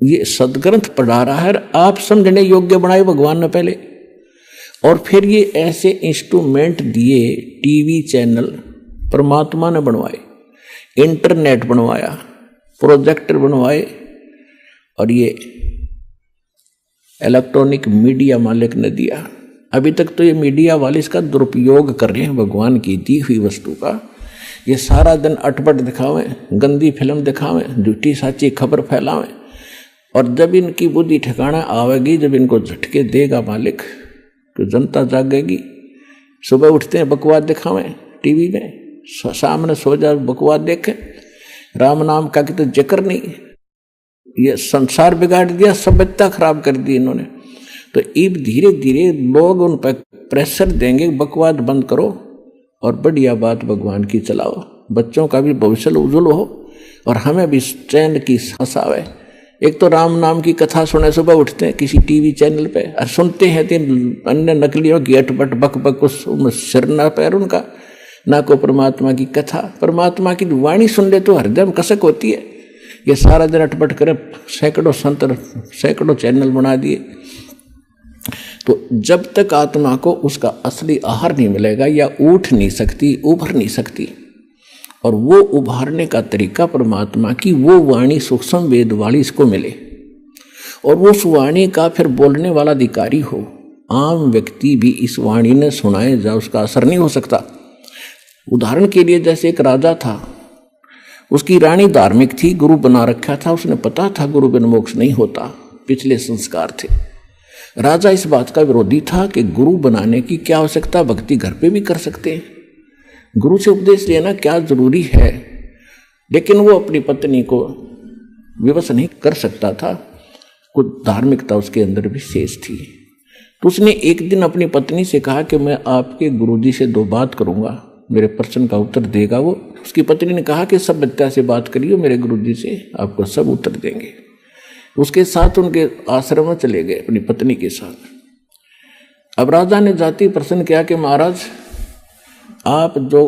ये सदग्रंथ पढ़ा रहा है, आप समझने योग्य बनाए भगवान ने पहले, और फिर ये ऐसे इंस्ट्रूमेंट दिए, टीवी चैनल परमात्मा ने बनवाए, इंटरनेट बनवाया, प्रोजेक्टर बनवाए, और ये इलेक्ट्रॉनिक मीडिया मालिक ने दिया। अभी तक तो ये मीडिया वाले इसका दुरुपयोग कर रहे हैं भगवान की दी हुई वस्तु का। ये सारा दिन अटपट दिखावें, गंदी फिल्म दिखावें, झूठी साची खबर फैलावें, और जब इनकी बुद्धि ठिकाना आवेगी, जब इनको झटके देगा मालिक, तो जनता जागेगी। सुबह उठते हैं बकवास दिखावें टीवी में, सामने सो जा बकवास देखे, राम नाम का तो जिक्र नहीं। ये संसार बिगाड़ दिया, सभ्यता खराब कर दी इन्होंने। तो अब धीरे धीरे लोग उन पर प्रेशर देंगे, बकवास बंद करो और बढ़िया बात भगवान की चलाओ, बच्चों का भी भविष्य उज्जवल हो और हमें भी चैन की सांस आवे। एक तो राम नाम की कथा सुने, सुबह उठते हैं किसी टीवी चैनल पे और सुनते हैं तो अन्य नकलियों की अटपट बक बक, उस सिर न पैर उनका, ना को परमात्मा की कथा, परमात्मा की वाणी सुन ले तो हृदय में कसक होती है। ये सारा दिन अटपट करे, सैकड़ों संत, सैकड़ों चैनल बना दिए। तो जब तक आत्मा को उसका असली आहार नहीं मिलेगा, या उठ नहीं सकती, उभर नहीं सकती, और वो उभारने का तरीका परमात्मा की वो वाणी सूक्ष्म वेद वाली इसको मिले, और वो उस वाणी का फिर बोलने वाला अधिकारी हो। आम व्यक्ति भी इस वाणी ने सुनाए जा, उसका असर नहीं हो सकता। उदाहरण के लिए जैसे एक राजा था, उसकी रानी धार्मिक थी, गुरु बना रखा था, उसने पता था गुरु बिन मोक्ष नहीं होता, पिछले संस्कार थे। राजा इस बात का विरोधी था कि गुरु बनाने की क्या आवश्यकता, भक्ति घर पे भी कर सकते हैं, गुरु से उपदेश लेना क्या जरूरी है। लेकिन वो अपनी पत्नी को विवश नहीं कर सकता था, कुछ धार्मिकता उसके अंदर भी शेष थी। तो उसने एक दिन अपनी पत्नी से कहा कि मैं आपके गुरुजी से 2 बात करूंगा, मेरे प्रश्न का उत्तर देगा वो। उसकी पत्नी ने कहा कि सब बच्चा से बात करिए, मेरे गुरुजी से आपको सब उत्तर देंगे। उसके साथ उनके आश्रम में चले गए अपनी पत्नी के साथ। अब राजा ने जाति प्रश्न किया कि महाराज, आप जो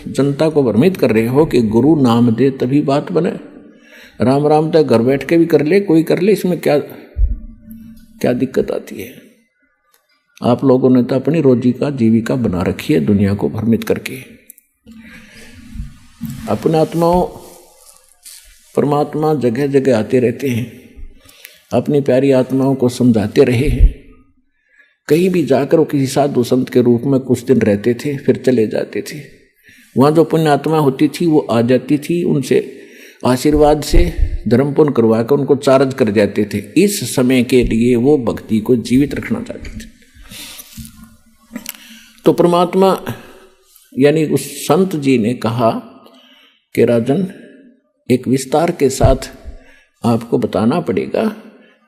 जनता को भ्रमित कर रहे हो कि गुरु नाम दे तभी बात बने, राम राम तक घर बैठ के भी कर ले, कोई कर ले, इसमें क्या क्या दिक्कत आती है? आप लोगों ने तो अपनी रोजी का जीविका बना रखी है दुनिया को भ्रमित करके। अपने आत्माओं परमात्मा जगह जगह आते रहते हैं, अपनी प्यारी आत्माओं को समझाते रहे हैं। कहीं भी जाकर वो किसी साधु संत के रूप में कुछ दिन रहते थे, फिर चले जाते थे। वहाँ जो पुण्य आत्मा होती थी वो आ जाती थी, उनसे आशीर्वाद से धर्म पुण्य करवा कर उनको चार्ज कर जाते थे। इस समय के लिए वो भक्ति को जीवित रखना चाहते थे। तो परमात्मा यानी उस संत जी ने कहा कि राजन, एक विस्तार के साथ आपको बताना पड़ेगा।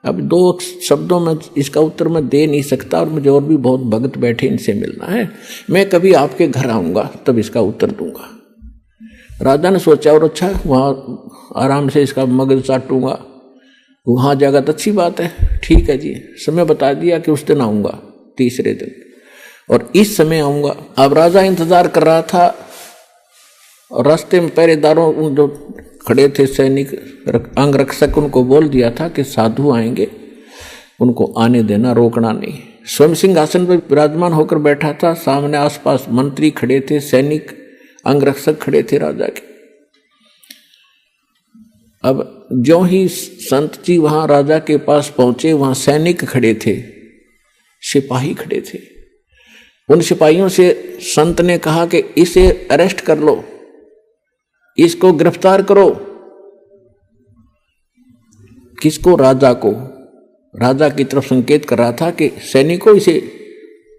अब 2 शब्दों में इसका उत्तर मैं दे नहीं सकता, और मुझे और भी बहुत भक्त बैठे, इनसे मिलना है। मैं कभी आपके घर आऊँगा तब इसका उत्तर दूंगा। राजा ने सोचा, और अच्छा वहाँ आराम से इसका मगज चाटूंगा, वहाँ जाएगा तो अच्छी बात है, ठीक है जी। समय बता दिया कि उस दिन आऊँगा, तीसरे दिन, और इस समय आऊँगा। अब राजा इंतजार कर रहा था, और रास्ते में पहरेदारों जो खड़े थे सैनिक अंग रक्षक, उनको बोल दिया था कि साधु आएंगे, उनको आने देना, रोकना नहीं। स्वयं सिंहासन पर विराजमान होकर बैठा था, सामने आसपास मंत्री खड़े थे, सैनिक अंग रक्षक खड़े थे राजा के। अब ज्यों ही संत जी वहां राजा के पास पहुंचे, वहां सैनिक खड़े थे, सिपाही खड़े थे। उन सिपाहियों से संत ने कहा कि इसे अरेस्ट कर लो, इसको गिरफ्तार करो। किसको? राजा को। राजा की तरफ संकेत कर रहा था कि सैनिकों, इसे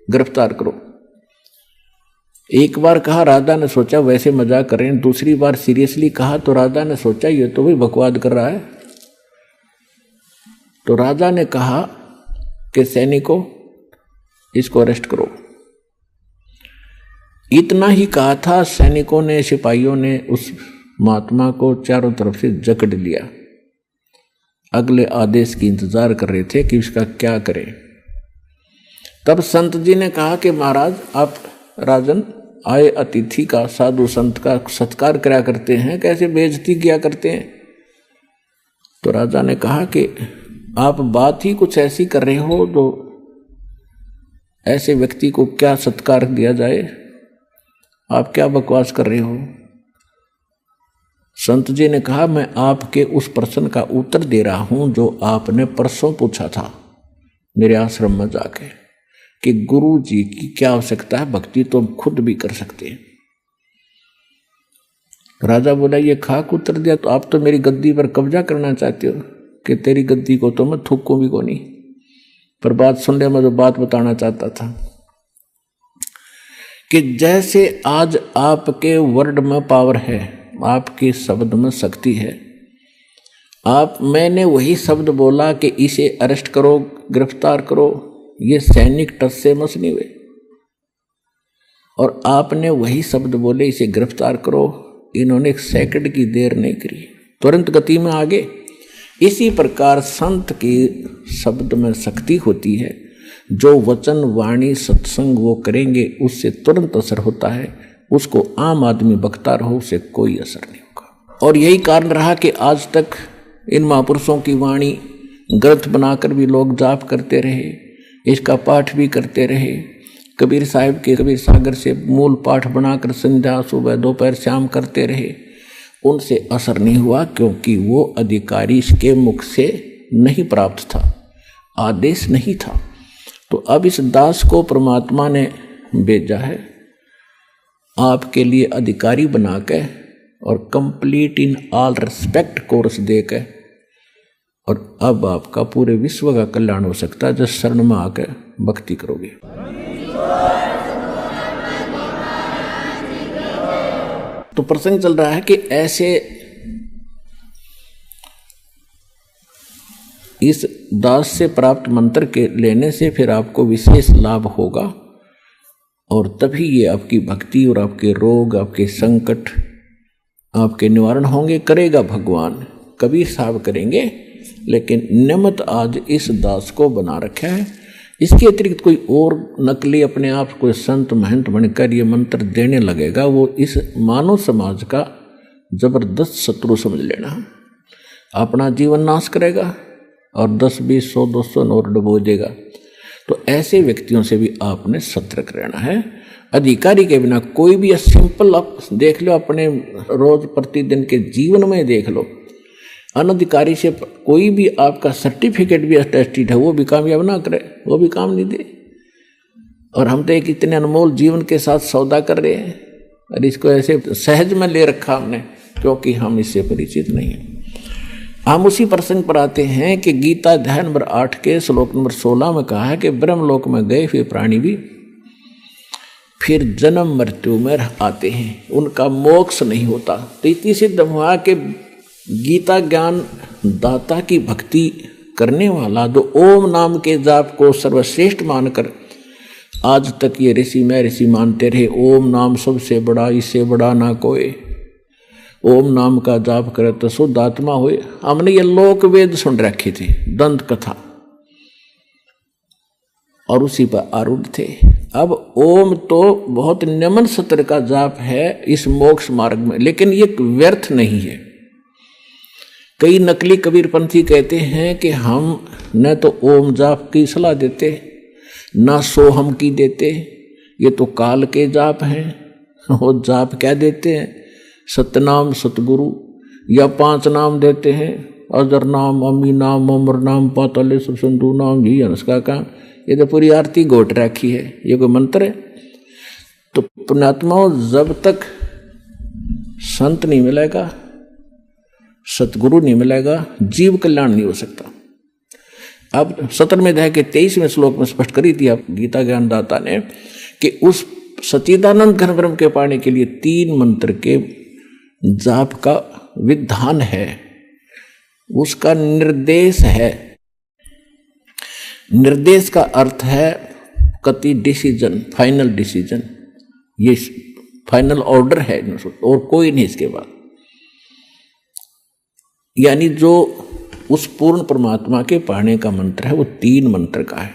गिरफ्तार करो। एक बार कहा, राजा ने सोचा वैसे मजाक कर रहे हैं। दूसरी बार सीरियसली कहा तो राजा ने सोचा ये तो भी बकवाद कर रहा है। तो राजा ने कहा कि सैनिकों, इसको अरेस्ट करो। इतना ही कहा था, सैनिकों ने, सिपाहियों ने उस महात्मा को चारों तरफ से जकड़ लिया। अगले आदेश की इंतजार कर रहे थे कि इसका क्या करें। तब संत जी ने कहा कि महाराज, आप राजन आए अतिथि का, साधु संत का सत्कार किया करते हैं, कैसे बेइज्जती किया करते हैं। तो राजा ने कहा कि आप बात ही कुछ ऐसी कर रहे हो तो ऐसे व्यक्ति को क्या सत्कार दिया जाए, आप क्या बकवास कर रहे हो। संत जी ने कहा, मैं आपके उस प्रश्न का उत्तर दे रहा हूं जो आपने परसों पूछा था मेरे आश्रम में जाके, कि गुरु जी की क्या आवश्यकता है, भक्ति तो हम खुद भी कर सकते हैं। राजा बोला, ये खाक उत्तर दिया, तो आप तो मेरी गद्दी पर कब्जा करना चाहते हो कि तेरी गद्दी को तो मैं थूकूं भी को नहीं। पर बात सुनने में जो बात बताना चाहता था कि जैसे आज आपके वर्ड में पावर है, आपके शब्द में शक्ति है। मैंने वही शब्द बोला कि इसे अरेस्ट करो, गिरफ्तार करो, ये सैनिक टस से मस नहीं हुए। और आपने वही शब्द बोले, इसे गिरफ्तार करो, इन्होंने 1 सेकंड की देर नहीं करी, तुरंत गति में आगे। इसी प्रकार संत की शब्द में शक्ति होती है। जो वचन, वाणी, सत्संग वो करेंगे उससे तुरंत असर होता है। उसको आम आदमी बकता रहो, उसे कोई असर नहीं होगा। और यही कारण रहा कि आज तक इन महापुरुषों की वाणी ग्रंथ बनाकर भी लोग जाप करते रहे, इसका पाठ भी करते रहे। कबीर साहिब के कबीर सागर से मूल पाठ बनाकर संध्या, सुबह, दोपहर, शाम करते रहे। उनसे असर नहीं हुआ, क्योंकि वो अधिकारी के मुख से नहीं प्राप्त था, आदेश नहीं था। तो अब इस दास को परमात्मा ने भेजा है आपके लिए अधिकारी बनाकर, और complete in all respect course देकर, और अब आपका पूरे विश्व का कल्याण हो सकता है जब शरण में आकर भक्ति करोगे। तो प्रसंग चल रहा है कि ऐसे इस दास से प्राप्त मंत्र के लेने से फिर आपको विशेष लाभ होगा, और तभी ये आपकी भक्ति और आपके रोग, आपके संकट, आपके निवारण होंगे। करेगा भगवान, कबीर साहब करेंगे, लेकिन नियमित आज इस दास को बना रखा है। इसके अतिरिक्त कोई और नकली अपने आप कोई संत महंत बनकर ये मंत्र देने लगेगा, वो इस मानव समाज का जबरदस्त शत्रु समझ लेना। अपना जीवन नाश करेगा और 10, 20, 100, 200 और डुबो देगा। तो ऐसे व्यक्तियों से भी आपने सतर्क रहना है। अधिकारी के बिना कोई भी सिंपल आप देख लो, अपने रोज प्रतिदिन के जीवन में देख लो, अनधिकारी से कोई भी आपका सर्टिफिकेट भी अटेस्टेड है, वो भी कामयाब ना करे, वो भी काम नहीं दे। और हम तो एक इतने अनमोल जीवन के साथ सौदा कर रहे हैं, और इसको ऐसे सहज में ले रखा हमने, क्योंकि हम इससे परिचित नहीं हैं। हम उसी प्रसंग पर आते हैं कि गीता अध्याय नंबर 8 के श्लोक नंबर 16 में कहा है कि ब्रह्मलोक में गए फिर प्राणी भी फिर जन्म मृत्यु में आते हैं, उनका मोक्ष नहीं होता। तो इतनी सिद्ध हुआ कि गीता ज्ञान दाता की भक्ति करने वाला जो ओम नाम के जाप को सर्वश्रेष्ठ मानकर आज तक ये ऋषि मैं ऋषि मानते रहे, ओम नाम सबसे बड़ा, इससे बड़ा ना कोई, ओम नाम का जाप करे तो शुद्ध आत्मा हुए। हमने ये लोक वेद सुन रखी थी, दंत कथा, और उसी पर आरूढ़ थे। अब ओम तो बहुत नियमन सत्र का जाप है इस मोक्ष मार्ग में, लेकिन ये व्यर्थ नहीं है। कई नकली कबीरपंथी कहते हैं कि हम न तो ओम जाप की सलाह देते, ना सोहम की देते, ये तो काल के जाप हैं। वो जाप क्या देते हैं? सतनाम सतगुरु, या 5 नाम देते हैं, अजर नाम, अमी नाम, अमर नाम, पाताले सुसंधु नाम, ही हंस का काम। ये तो पूरी आरती गोट रखी है, ये कोई मंत्र है? तो पुण्यात्माओं, जब तक संत नहीं मिलेगा, सतगुरु नहीं मिलेगा, जीव कल्याण नहीं हो सकता। अब 17वें अध्याय के 23वें श्लोक में स्पष्ट करी थी आप गीता ज्ञान दाता ने कि उस सच्चिदानंद घन ब्रह्म के पाने के लिए 3 मंत्र के जाप का विधान है, उसका निर्देश है। निर्देश का अर्थ है कति डिसीजन, फाइनल डिसीजन, ये फाइनल ऑर्डर है और कोई नहीं इसके बाद। यानी जो उस पूर्ण परमात्मा के पाने का मंत्र है वो 3 मंत्र का है।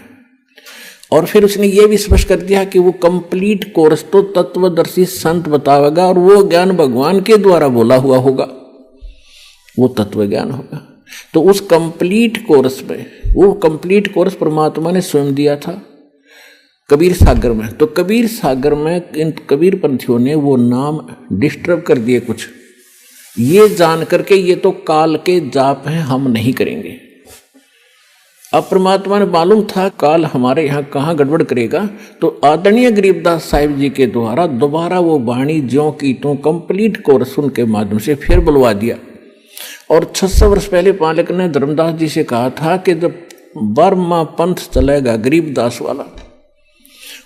और फिर उसने ये भी स्पष्ट कर दिया कि वो कंप्लीट कोर्स तो तत्वदर्शी संत बतावेगा, और वो ज्ञान भगवान के द्वारा बोला हुआ होगा, वो तत्व ज्ञान होगा। तो उस कंप्लीट कोर्स में, वो कंप्लीट कोर्स परमात्मा ने स्वयं दिया था कबीर सागर में। तो कबीर सागर में इन कबीर पंथियों ने वो नाम डिस्टर्ब कर दिए कुछ, ये जान करके ये तो काल के जाप हैं, हम नहीं करेंगे। अब परमात्मा ने मालूम था काल हमारे यहाँ कहाँ गड़बड़ करेगा, तो आदरणीय गरीबदास साहिब जी के द्वारा दोबारा वो वाणी ज्यों की त्यों कंप्लीट कोर्स उनके माध्यम से फिर बुलवा दिया। और 600 वर्ष पहले पालक ने धर्मदास जी से कहा था कि जब 12वां पंथ चलेगा गरीबदास वाला,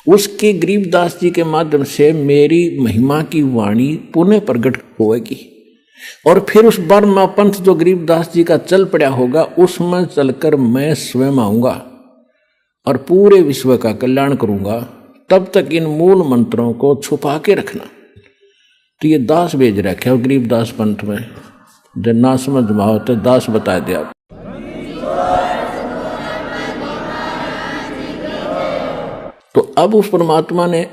उसके गरीबदास जी के माध्यम से मेरी महिमा की वाणी पुनः प्रकट होगी, और फिर उस 12वां पंथ जो गरीबदास जी का चल पड़ा होगा उसमें चलकर मैं स्वयं आऊंगा और पूरे विश्व का कल्याण करूंगा। तब तक इन मूल मंत्रों को छुपा के रखना। तो ये दास भेज रखे और गरीबदास पंथ में जब ना समझ माओ तो दास बता दे आप। तो अब उस परमात्मा ने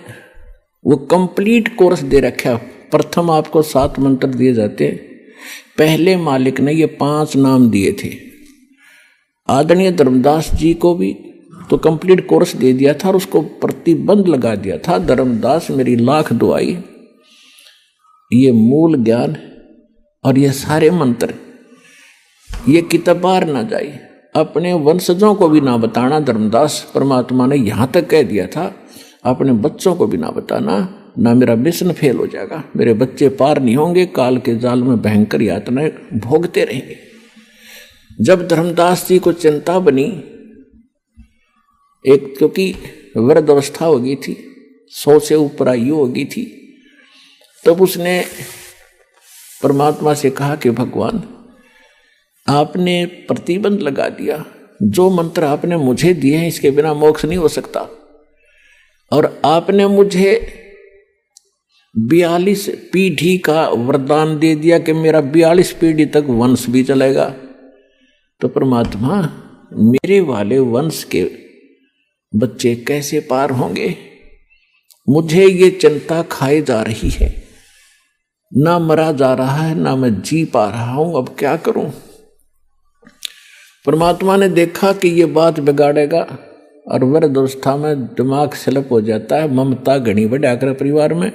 वो कंप्लीट कोर्स दे रखा। प्रथम आपको 7 मंत्र दिए जाते हैं। पहले मालिक ने ये 5 नाम दिए थे। आदरणीय धर्मदास जी को भी तो कंप्लीट कोर्स दे दिया था और उसको प्रतिबंध लगा दिया था, धर्मदास मेरी लाख दुआई, ये मूल ज्ञान और ये सारे मंत्र ये किताब बाहर ना जाए, अपने वंशजों को भी ना बताना। धर्मदास परमात्मा ने यहाँ तक कह दिया था, अपने बच्चों को भी ना बताना, ना मेरा मिशन फेल हो जाएगा, मेरे बच्चे पार नहीं होंगे, काल के जाल में भयंकर यातनाएं भोगते रहेंगे। जब धर्मदास जी को चिंता बनी, एक क्योंकि वृद्ध अवस्था हो गई थी, 100 से ऊपर आयु हो गई थी, तब उसने परमात्मा से कहा कि भगवान आपने प्रतिबंध लगा दिया, जो मंत्र आपने मुझे दिए हैं इसके बिना मोक्ष नहीं हो सकता, और आपने मुझे 42 पीढ़ी का वरदान दे दिया कि मेरा 42 पीढ़ी तक वंश भी चलेगा। तो परमात्मा मेरे वाले वंश के बच्चे कैसे पार होंगे? मुझे ये चिंता खाई जा रही है, ना मरा जा रहा है ना मैं जी पा रहा हूं, अब क्या करूं? परमात्मा ने देखा कि ये बात बिगाड़ेगा, और वृद्ध अवस्था में दिमाग स्लिप हो जाता है, ममता घनी बढ़ा कर परिवार में।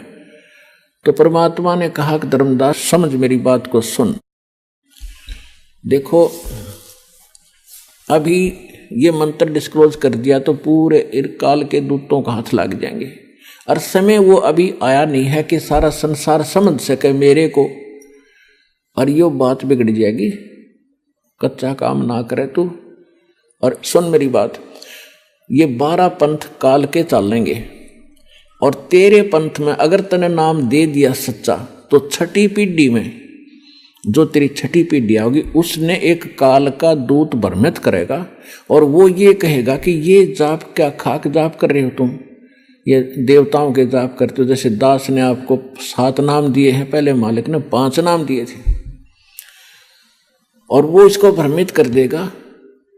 तो परमात्मा ने कहा कि धर्मदास समझ मेरी बात को सुन, देखो अभी ये मंत्र डिस्क्लोज कर दिया तो पूरे इरकाल के दूतों का हाथ लग जाएंगे, और समय वो अभी आया नहीं है कि सारा संसार समझ सके मेरे को, और ये बात बिगड़ जाएगी। कच्चा काम ना करे तू, और सुन मेरी बात, ये 12 पंथ काल के चलेंगे, और तेरे पंथ में अगर तने नाम दे दिया सच्चा, तो 6ठी पीढ़ी में जो तेरी 6ठी पीढ़ी होगी उसने एक काल का दूत भ्रमित करेगा, और वो ये कहेगा कि ये जाप क्या खाक जाप कर रहे हो तुम, ये देवताओं के जाप करते हो। जैसे दास ने आपको 7 नाम दिए हैं, पहले मालिक ने 5 नाम दिए थे, और वो इसको भ्रमित कर देगा,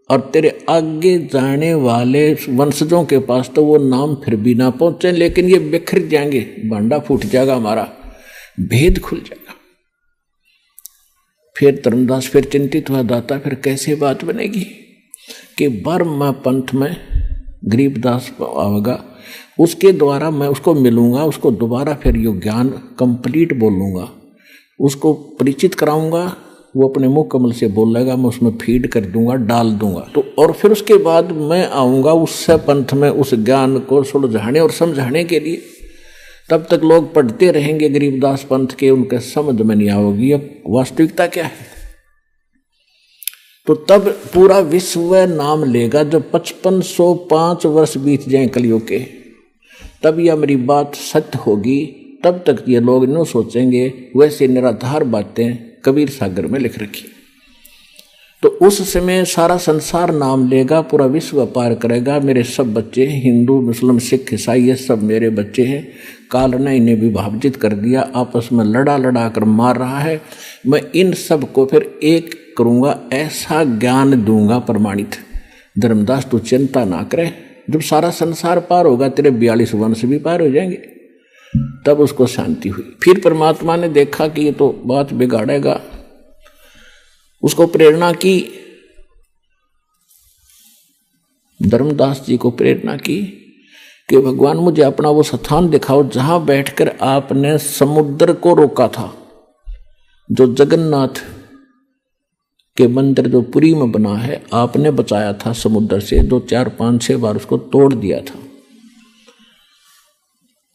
और तेरे आगे जाने वाले वंशजों के पास तो वो नाम फिर भी ना पहुंचे, लेकिन ये बिखर जाएंगे, भांडा फूट जाएगा, हमारा भेद खुल जाएगा। फिर धर्मदास फिर चिंतित हुआ, दाता फिर कैसे बात बनेगी कि बर्मा पंथ में गरीबदास आएगा, उसके द्वारा मैं उसको मिलूंगा, उसको दोबारा फिर यो ज्ञान कंप्लीट बोलूंगा, उसको परिचित कराऊंगा, वो अपने मुख कमल से बोलेगा, मैं उसमें फीड कर दूंगा, डाल दूंगा, तो और फिर उसके बाद मैं आऊंगा उससे पंथ में उस ज्ञान को सुलझाने और समझाने के लिए। तब तक लोग पढ़ते रहेंगे गरीबदास पंथ के, उनके समझ में नहीं आओगी अब वास्तविकता क्या है। तो तब पूरा विश्व नाम लेगा, जब 5505 वर्ष बीत जाए कलयुग के, तब यह मेरी बात सत्य होगी। तब तक ये लोग न सोचेंगे वैसे निराधार बातें कबीर सागर में लिख रखी। तो उस समय सारा संसार नाम लेगा, पूरा विश्व पार करेगा। मेरे सब बच्चे हिंदू मुस्लिम सिख ईसाई ये सब मेरे बच्चे हैं। काल ने इन्हें विभाजित कर दिया, आपस में लड़ा कर मार रहा है। मैं इन सब को फिर एक करूँगा, ऐसा ज्ञान दूंगा प्रमाणित। धर्मदास तू चिंता ना करे, जब सारा संसार पार होगा तेरे 42 वंश भी पार हो जाएंगे। तब उसको शांति हुई। फिर परमात्मा ने देखा कि ये तो बात बिगाड़ेगा, उसको प्रेरणा की, धर्मदास जी को प्रेरणा की कि भगवान मुझे अपना वो स्थान दिखाओ जहां बैठकर आपने समुद्र को रोका था, जो जगन्नाथ के मंदिर जो पुरी में बना है, आपने बचाया था समुद्र से, जो 4 5 6 बार उसको तोड़ दिया था।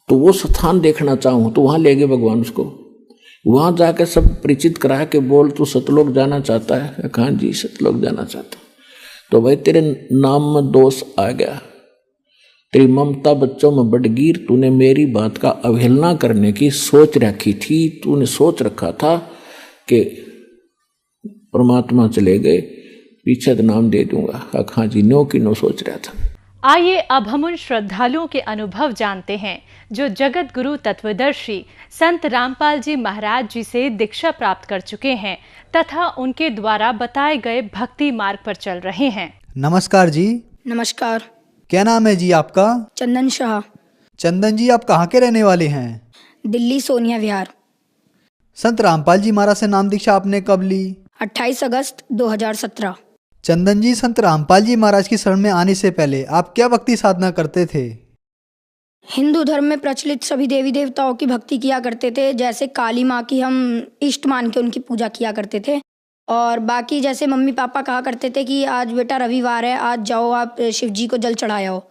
तो वो स्थान देखना चाहूं, तो वहां ले गए भगवान उसको। वहां जाकर सब परिचित करा के बोल तू सतलोक जाना चाहता है? कहा जी सतलोक जाना चाहता। तो भाई तेरे नाम में दोष आ गया, तेरी ममता बच्चों में बढ़, तूने मेरी बात का अवहेलना करने की सोच रखी थी। तूने सोच रखा था कि परमात्मा चले गए, पीछे तो नाम दे दूंगा। हाँ जी, नो की नो सोच रहा था। आइए अब हम उन श्रद्धालुओं के अनुभव जानते हैं जो जगत गुरु तत्वदर्शी संत रामपाल जी महाराज जी से दीक्षा प्राप्त कर चुके हैं तथा उनके द्वारा बताए गए भक्ति मार्ग पर चल रहे हैं। नमस्कार जी। नमस्कार। क्या नाम है जी आपका? चंदन शाह। चंदन जी, आप कहाँ के रहने वाले हैं? दिल्ली सोनिया विहार। संत रामपाल जी महाराज से नाम दीक्षा आपने कब ली? 28 अगस्त 2017। चंदन जी, संत रामपाल जी महाराज की शरण में आने से पहले आप क्या भक्ति साधना करते थे? हिंदू धर्म में प्रचलित सभी देवी देवताओं की भक्ति किया करते थे। जैसे काली माँ की हम इष्ट मान के उनकी पूजा किया करते थे, और बाकी जैसे मम्मी पापा कहा करते थे कि आज बेटा रविवार है, आज जाओ आप शिव जी को जल चढ़ाए आओ,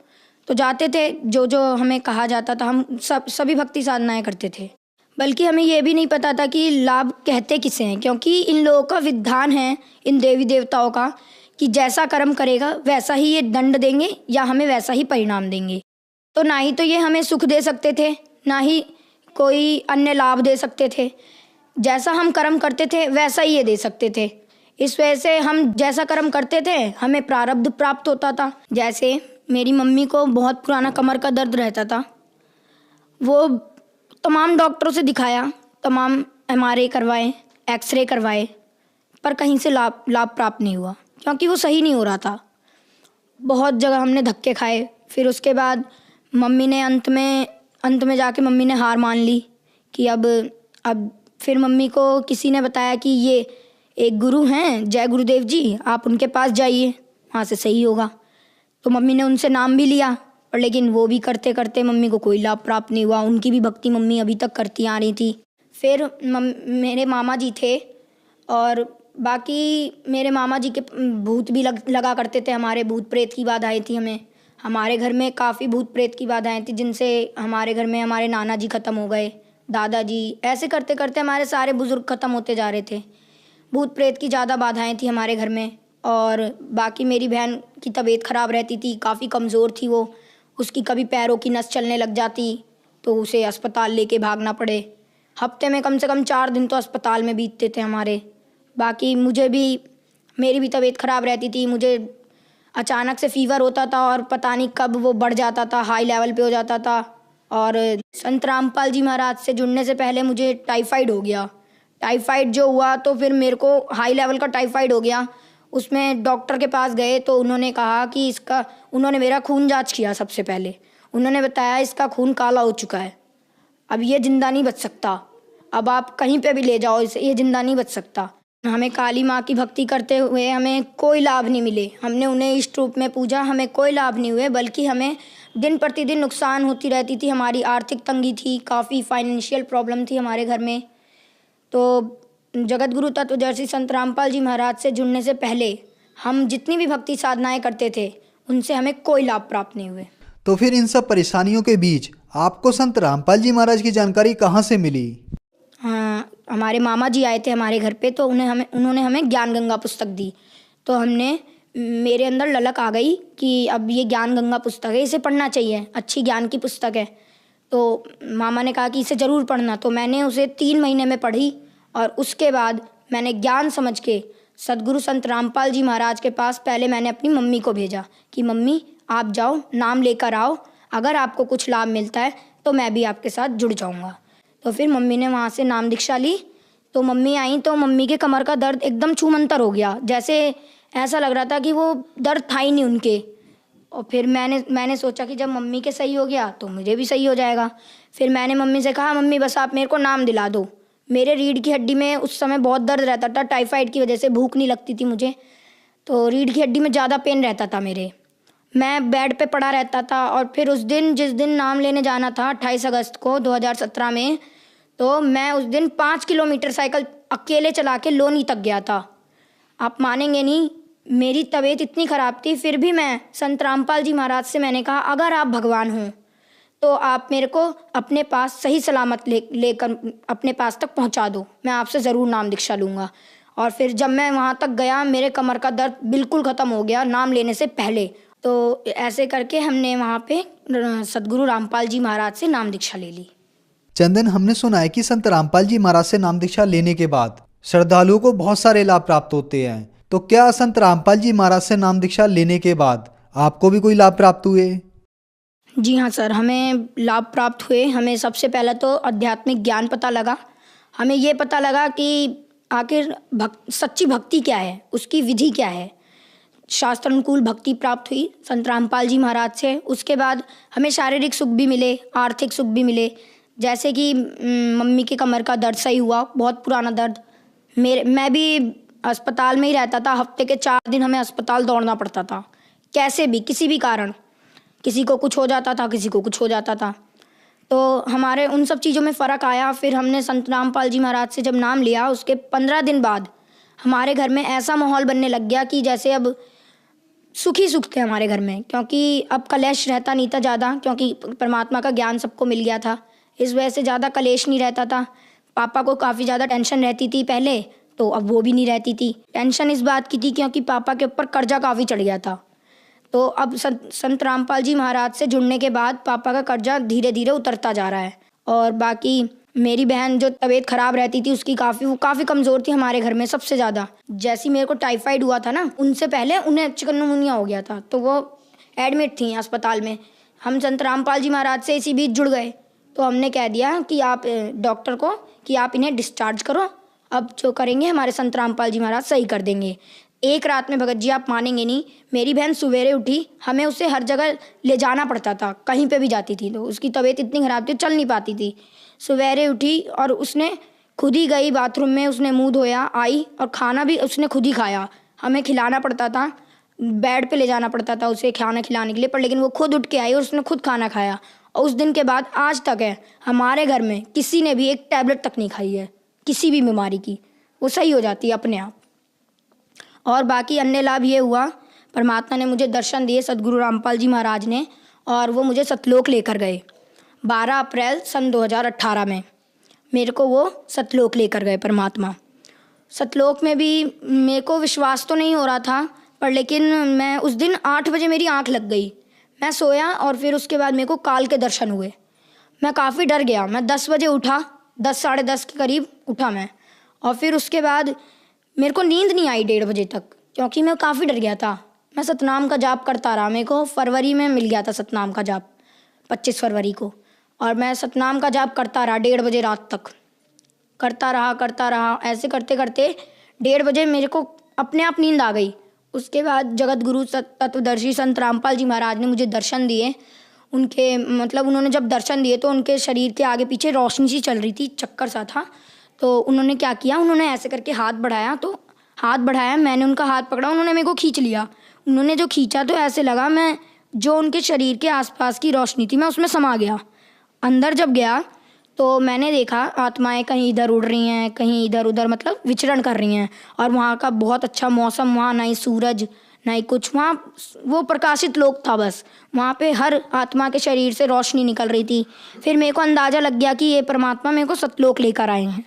तो जाते थे, जो जो हमें कहा जाता था हम सभी भक्ति साधनाएं करते थे। बल्कि हमें ये भी नहीं पता था कि लाभ कहते किसे हैं, क्योंकि इन लोगों का विधान है, इन देवी देवताओं का, कि जैसा कर्म करेगा वैसा ही ये दंड देंगे या हमें वैसा ही परिणाम देंगे। तो ना ही तो ये हमें सुख दे सकते थे, ना ही कोई अन्य लाभ दे सकते थे। जैसा हम कर्म करते थे वैसा ही ये दे सकते थे। इस वजह से हम जैसा कर्म करते थे हमें प्रारब्ध प्राप्त होता था। जैसे मेरी मम्मी को बहुत पुराना कमर का दर्द रहता था, वो तमाम डॉक्टरों से दिखाया, तमाम MRI करवाए, एक्सरे करवाए, पर कहीं से लाभ प्राप्त नहीं हुआ, क्योंकि वो सही नहीं हो रहा था। बहुत जगह हमने धक्के खाए। फिर उसके बाद मम्मी ने अंत में जाके मम्मी ने हार मान ली कि अब फिर मम्मी को किसी ने बताया कि ये एक गुरु हैं, जय गुरुदेव जी, आप उनके पास जाइए, वहाँ से सही होगा। तो मम्मी ने उनसे नाम भी लिया, और लेकिन वो भी करते करते मम्मी को कोई लाभ प्राप्त नहीं हुआ। उनकी भी भक्ति मम्मी अभी तक करती आ रही थी। फिर मेरे मामा जी थे, और बाकी मेरे मामा जी के भूत भी लगा करते थे। हमारे भूत प्रेत की बाधाएं थी, हमारे घर में काफ़ी भूत प्रेत की बाधाएं थी, जिनसे हमारे घर में हमारे नाना जी ख़त्म हो गए, दादाजी, ऐसे करते करते हमारे सारे बुज़ुर्ग ख़त्म होते जा रहे थे। भूत प्रेत की ज़्यादा बाधाएं थी हमारे घर में। और बाकी मेरी बहन की तबीयत ख़राब रहती थी, काफ़ी कमज़ोर थी वो, उसकी कभी पैरों की नस चलने लग जाती तो उसे अस्पताल लेके भागना पड़े। हफ्ते में कम से कम 4 दिन तो अस्पताल में बीतते थे हमारे। बाकी मेरी भी तबीयत ख़राब रहती थी, मुझे अचानक से फ़ीवर होता था और पता नहीं कब वो बढ़ जाता था, हाई लेवल पे हो जाता था। और संत रामपाल जी महाराज से जुड़ने से पहले मुझे टाइफाइड हो गया। टाइफाइड जो हुआ तो फिर मेरे को हाई लेवल का टाइफाइड हो गया। उसमें डॉक्टर के पास गए तो उन्होंने कहा कि उन्होंने मेरा खून जांच किया। सबसे पहले उन्होंने बताया इसका खून काला हो चुका है, अब ये ज़िंदा नहीं बच सकता, अब आप कहीं पे भी ले जाओ इसे, ये ज़िंदा नहीं बच सकता। हमें काली माँ की भक्ति करते हुए हमें कोई लाभ नहीं मिले। हमने उन्हें इष्ट रूप में पूजा, हमें कोई लाभ नहीं हुए, बल्कि हमें दिन प्रतिदिन नुकसान होती रहती थी। हमारी आर्थिक तंगी थी, काफ़ी फाइनेंशियल प्रॉब्लम थी हमारे घर में। तो जगत गुरु तत्वदर्शी संत रामपाल जी महाराज से जुड़ने से पहले हम जितनी भी भक्ति साधनाएं करते थे उनसे हमें कोई लाभ प्राप्त नहीं हुए। तो फिर इन सब परेशानियों के बीच आपको संत रामपाल जी महाराज की जानकारी कहाँ से मिली? हाँ, हमारे मामा जी आए थे हमारे घर पे, तो उन्होंने हमें ज्ञान गंगा पुस्तक दी। तो मेरे अंदर ललक आ गई कि अब ये ज्ञान गंगा पुस्तक है, इसे पढ़ना चाहिए, अच्छी ज्ञान की पुस्तक है। तो मामा ने कहा कि इसे ज़रूर पढ़ना। तो मैंने उसे 3 महीने में पढ़ी, और उसके बाद मैंने ज्ञान समझ के सदगुरु संत रामपाल जी महाराज के पास पहले मैंने अपनी मम्मी को भेजा कि मम्मी आप जाओ, नाम लेकर आओ, अगर आपको कुछ लाभ मिलता है तो मैं भी आपके साथ जुड़ जाऊंगा। तो फिर मम्मी ने वहाँ से नाम दीक्षा ली। तो मम्मी आई तो मम्मी के कमर का दर्द एकदम छूमंतर हो गया, जैसे ऐसा लग रहा था कि वो दर्द था ही नहीं उनके। और फिर मैंने सोचा कि जब मम्मी के सही हो गया तो मुझे भी सही हो जाएगा। फिर मैंने मम्मी से कहा मम्मी बस आप मेरे को नाम दिला दो। मेरे रीढ़ की हड्डी में उस समय बहुत दर्द रहता था, टाइफाइड की वजह से भूख नहीं लगती थी मुझे, तो रीढ़ की हड्डी में ज़्यादा पेन रहता था मेरे। मैं बेड पे पड़ा रहता था। और फिर जिस दिन नाम लेने जाना था 28 अगस्त को 2017 में, तो मैं उस दिन 5 किलोमीटर साइकिल अकेले चला के लोनी तक गया था। आप मानेंगे नहीं, मेरी तबीयत इतनी ख़राब थी, फिर भी मैं संत रामपाल जी महाराज से मैंने कहा अगर आप भगवान हों तो आप मेरे को अपने पास सही सलामत लेकर अपने पास तक पहुंचा दो, मैं आपसे ज़रूर नाम दीक्षा लूँगा। और फिर जब मैं वहाँ तक गया मेरे कमर का दर्द बिल्कुल ख़त्म हो गया नाम लेने से पहले। तो ऐसे करके हमने वहाँ पे सदगुरु रामपाल जी महाराज से नाम दीक्षा ले ली। चंदन, हमने सुना है कि संत रामपाल जी महाराज से नाम दीक्षा लेने के बाद श्रद्धालुओं को बहुत सारे लाभ प्राप्त होते हैं, तो क्या संत रामपाल जी महाराज से नाम दीक्षा लेने के बाद आपको भी कोई लाभ प्राप्त हुए? जी हाँ सर, हमें लाभ प्राप्त हुए। हमें सबसे पहले तो आध्यात्मिक ज्ञान पता लगा। हमें ये पता लगा कि आखिर सच्ची भक्ति क्या है, उसकी विधि क्या है। शास्त्र अनुकूल भक्ति प्राप्त हुई संत रामपाल जी महाराज से। उसके बाद हमें शारीरिक सुख भी मिले, आर्थिक सुख भी मिले। जैसे कि मम्मी के कमर का दर्द सही हुआ, बहुत पुराना दर्द। मैं भी अस्पताल में ही रहता था, हफ्ते के 4 दिन हमें अस्पताल दौड़ना पड़ता था, कैसे भी किसी भी कारण, किसी को कुछ हो जाता था, किसी को कुछ हो जाता था। तो हमारे उन सब चीज़ों में फ़र्क आया। फिर हमने संत रामपाल जी महाराज से जब नाम लिया, उसके 15 दिन बाद हमारे घर में ऐसा माहौल बनने लग गया कि जैसे अब सुख ही सुख थे हमारे घर में, क्योंकि अब कलेश रहता नहीं था ज़्यादा, क्योंकि परमात्मा का ज्ञान सबको मिल गया था। इस वजह से ज़्यादा कलेश नहीं रहता था। पापा को काफ़ी ज़्यादा टेंशन रहती थी पहले, तो अब वो भी नहीं रहती थी। टेंशन इस बात की थी क्योंकि पापा के ऊपर कर्जा काफ़ी चढ़ गया था। तो अब संत रामपाल जी महाराज से जुड़ने के बाद पापा का कर्जा धीरे धीरे उतरता जा रहा है। और बाकी मेरी बहन जो तबीयत खराब रहती थी उसकी वो काफ़ी कमज़ोर थी हमारे घर में सबसे ज़्यादा। जैसे मेरे को टाइफाइड हुआ था ना, उनसे पहले उन्हें चिकनगुनिया हो गया था, तो वो एडमिट थी अस्पताल में। हम संत रामपाल जी महाराज से इसी बीच जुड़ गए, तो हमने कह दिया कि आप डॉक्टर को कि आप इन्हें डिस्चार्ज करो, अब जो करेंगे हमारे संत रामपाल जी महाराज सही कर देंगे। एक रात में भगत जी आप मानेंगे नहीं, मेरी बहन सवेरे उठी, हमें उसे हर जगह ले जाना पड़ता था, कहीं पे भी जाती थी तो उसकी तबीयत इतनी ख़राब थी, चल नहीं पाती थी। सवेरे उठी और उसने खुद ही गई बाथरूम में, उसने मुंह धोया, आई और खाना भी उसने खुद ही खाया। हमें खिलाना पड़ता था, बेड पे ले जाना पड़ता था उसे खाना खिलाने के लिए, पर लेकिन वो खुद उठ के आई और उसने खुद खाना खाया। और उस दिन के बाद आज तक है हमारे घर में किसी ने भी एक टैबलेट तक नहीं खाई है किसी भी बीमारी की, वो सही हो जाती है अपने आप। और बाकी अन्य लाभ ये हुआ, परमात्मा ने मुझे दर्शन दिए सद्गुरु रामपाल जी महाराज ने, और वो मुझे सतलोक लेकर गए 12 अप्रैल सन 2018 में। मेरे को वो सतलोक लेकर गए परमात्मा। सतलोक में भी मेरे को विश्वास तो नहीं हो रहा था, पर लेकिन मैं उस दिन 8 बजे मेरी आंख लग गई। मैं सोया और फिर उसके बाद मेरे को काल के दर्शन हुए। मैं काफ़ी डर गया। मैं 10 बजे उठा, 10 साढ़े 10 के करीब उठा मैं, और फिर उसके बाद मेरे को नींद नहीं आई 1:30 बजे तक, क्योंकि मैं काफ़ी डर गया था। मैं सतनाम का जाप करता रहा। मेरे को फरवरी में मिल गया था सतनाम का जाप, 25 फरवरी को, और मैं सतनाम का जाप करता रहा 1:30 बजे रात तक, करता रहा। ऐसे करते करते 1:30 बजे मेरे को अपने आप नींद आ गई। उसके बाद जगत गुरु तत्वदर्शी संत रामपाल जी महाराज ने मुझे दर्शन दिए। उनके मतलब उन्होंने जब दर्शन दिए तो उनके शरीर के आगे पीछे रोशनी सी चल रही थी, चक्कर सा था। तो उन्होंने क्या किया, उन्होंने ऐसे करके हाथ बढ़ाया, तो हाथ बढ़ाया, मैंने उनका हाथ पकड़ा, उन्होंने मेरे को खींच लिया। उन्होंने जो खींचा तो ऐसे लगा मैं जो उनके शरीर के आसपास की रोशनी थी मैं उसमें समा गया। अंदर जब गया तो मैंने देखा आत्माएं कहीं इधर उड़ रही हैं, कहीं इधर उधर मतलब विचरण कर रही हैं, और वहाँ का बहुत अच्छा मौसम, वहाँ ना ही सूरज ना ही कुछ, वहाँ वो प्रकाशित लोक था बस। वहाँ पे हर आत्मा के शरीर से रोशनी निकल रही थी। फिर मेरे को अंदाज़ा लग गया कि ये परमात्मा मेरे को सतलोक लेकर आए हैं।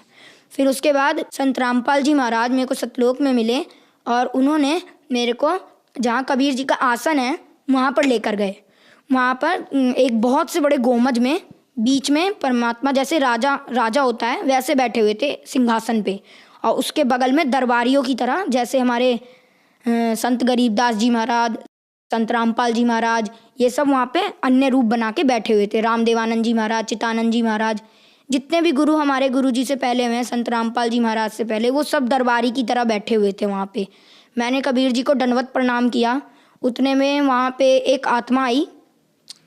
फिर उसके बाद संत रामपाल जी महाराज मेरे को सतलोक में मिले, और उन्होंने मेरे को जहाँ कबीर जी का आसन है वहाँ पर लेकर गए। वहाँ पर एक बहुत से बड़े गोमज में बीच में परमात्मा जैसे राजा होता है वैसे बैठे हुए थे सिंहासन पे, और उसके बगल में दरबारियों की तरह, जैसे हमारे संत गरीबदास जी महाराज, संत रामपाल जी महाराज, ये सब वहाँ पे अन्य रूप बना के बैठे हुए थे। रामदेवानंद जी महाराज, चितानंद जी महाराज, जितने भी गुरु हमारे गुरु जी से पहले हुए हैं, संत रामपाल जी महाराज से पहले, वो सब दरबारी की तरह बैठे हुए थे वहाँ पे। मैंने कबीर जी को दंडवत प्रणाम किया। उतने में वहाँ पे एक आत्मा आई,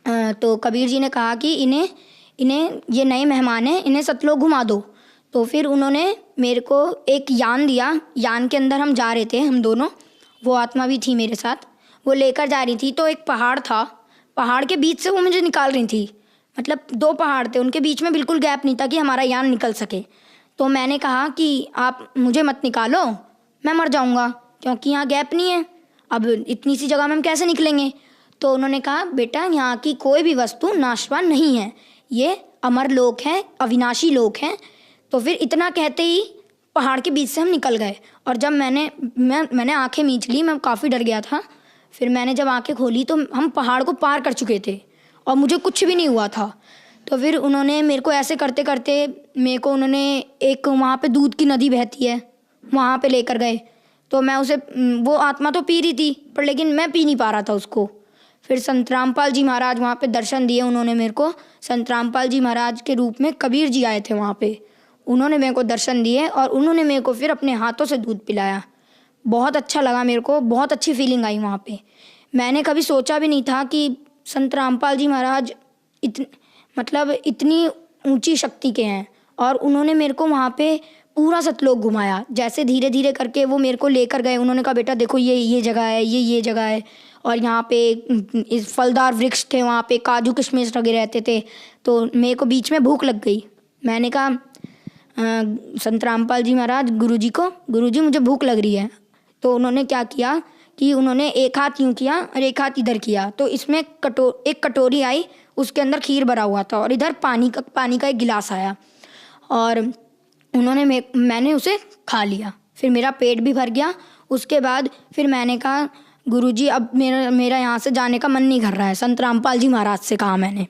तो कबीर जी ने कहा कि इन्हें ये नए मेहमान हैं, इन्हें सतलोक घुमा दो। तो फिर उन्होंने मेरे को एक यान दिया। यान के अंदर हम जा रहे थे, हम दोनों, वो आत्मा भी थी मेरे साथ, वो लेकर जा रही थी। तो एक पहाड़ था, पहाड़ के बीच से वो मुझे निकाल रही थी। मतलब 2 पहाड़ थे, उनके बीच में बिल्कुल गैप नहीं था कि हमारा यान निकल सके। तो मैंने कहा कि आप मुझे मत निकालो, मैं मर जाऊँगा, क्योंकि यहाँ गैप नहीं है, अब इतनी सी जगह में हम कैसे निकलेंगे। तो उन्होंने कहा बेटा यहाँ की कोई भी वस्तु नाशवान नहीं है, ये अमर लोक है, अविनाशी लोक है। तो फिर इतना कहते ही पहाड़ के बीच से हम निकल गए। और जब मैंने आंखें मींच ली, मैं काफ़ी डर गया था। फिर मैंने जब आंखें खोली तो हम पहाड़ को पार कर चुके थे और मुझे कुछ भी नहीं हुआ था। तो फिर उन्होंने मेरे को ऐसे करते करते मेरे को उन्होंने एक वहाँ पे दूध की नदी बहती है वहाँ पे लेकर गए। तो मैं उसे, वो आत्मा तो पी रही थी पर लेकिन मैं पी नहीं पा रहा था उसको। फिर संत रामपाल जी महाराज वहाँ पे दर्शन दिए उन्होंने मेरे को। संत रामपाल जी महाराज के रूप में कबीर जी आए थे वहाँ पे, उन्होंने मेरे को दर्शन दिए और उन्होंने मेरे को फिर अपने हाथों से दूध पिलाया। बहुत अच्छा लगा मेरे को, बहुत अच्छी फीलिंग आई वहाँ पे। मैंने कभी सोचा भी नहीं था कि संत रामपाल जी महाराज इतनी ऊंची शक्ति के हैं। और उन्होंने मेरे को वहाँ पे पूरा सतलोक घुमाया। जैसे धीरे धीरे करके वो मेरे को लेकर गए, उन्होंने कहा बेटा देखो ये जगह है, ये जगह है, और यहाँ पे इस फलदार वृक्ष थे, वहाँ पे काजू किशमिश लगे रहते थे। तो मेरे को बीच में भूख लग गई। मैंने कहा संत रामपाल जी महाराज गुरुजी को, गुरुजी मुझे भूख लग रही है। तो उन्होंने क्या किया कि उन्होंने एक हाथ यूँ किया और एक हाथ इधर किया, तो इसमें एक कटोरी आई, उसके अंदर खीर भरा हुआ था और इधर पानी का एक गिलास आया और उन्होंने मैंने उसे खा लिया। फिर मेरा पेट भी भर गया। उसके बाद फिर मैंने कहा गुरुजी अब मेरा यहाँ से जाने का मन नहीं कर रहा है। संत रामपाल जी महाराज से कहा मैंने,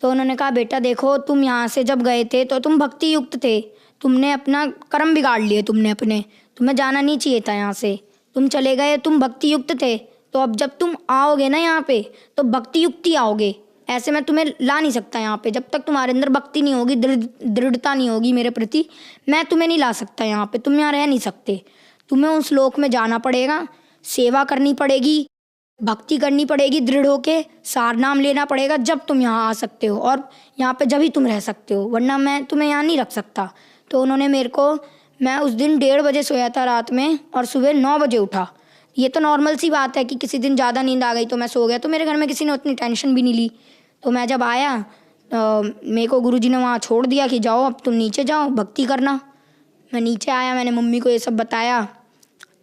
तो उन्होंने कहा बेटा देखो, तुम यहाँ से जब गए थे तो तुम भक्ति युक्त थे, तुमने अपना कर्म बिगाड़ लिए, तुम्हें जाना नहीं चाहिए था यहाँ से, तुम चले गए, तुम भक्ति युक्त थे, तो अब जब तुम आओगे ना यहाँ पे तो भक्ति युक्त ही आओगे, ऐसे मैं तुम्हें ला नहीं सकता यहाँ पे। जब तक तुम्हारे अंदर भक्ति नहीं होगी, दृढ़ता नहीं होगी मेरे प्रति, मैं तुम्हें नहीं ला सकता यहाँ पे, तुम यहाँ रह नहीं सकते। तुम्हें उस लोक में जाना पड़ेगा, सेवा करनी पड़ेगी, भक्ति करनी पड़ेगी, दृढ़ होके सार नाम लेना पड़ेगा, जब तुम यहाँ आ सकते हो और यहाँ पे जब ही तुम रह सकते हो, वरना मैं तुम्हें यहाँ नहीं रख सकता। तो उन्होंने मेरे को, मैं उस दिन 1:30 बजे सोया था रात में और सुबह 9 बजे उठा। ये तो नॉर्मल सी बात है कि किसी दिन ज़्यादा नींद आ गई तो मैं सो गया, तो मेरे घर में किसी ने उतनी टेंशन भी नहीं ली। तो मैं जब आया मेरे को गुरुजी ने वहाँ छोड़ दिया कि जाओ अब तुम नीचे जाओ, भक्ति करना। मैं नीचे आया, मैंने मम्मी को ये सब बताया,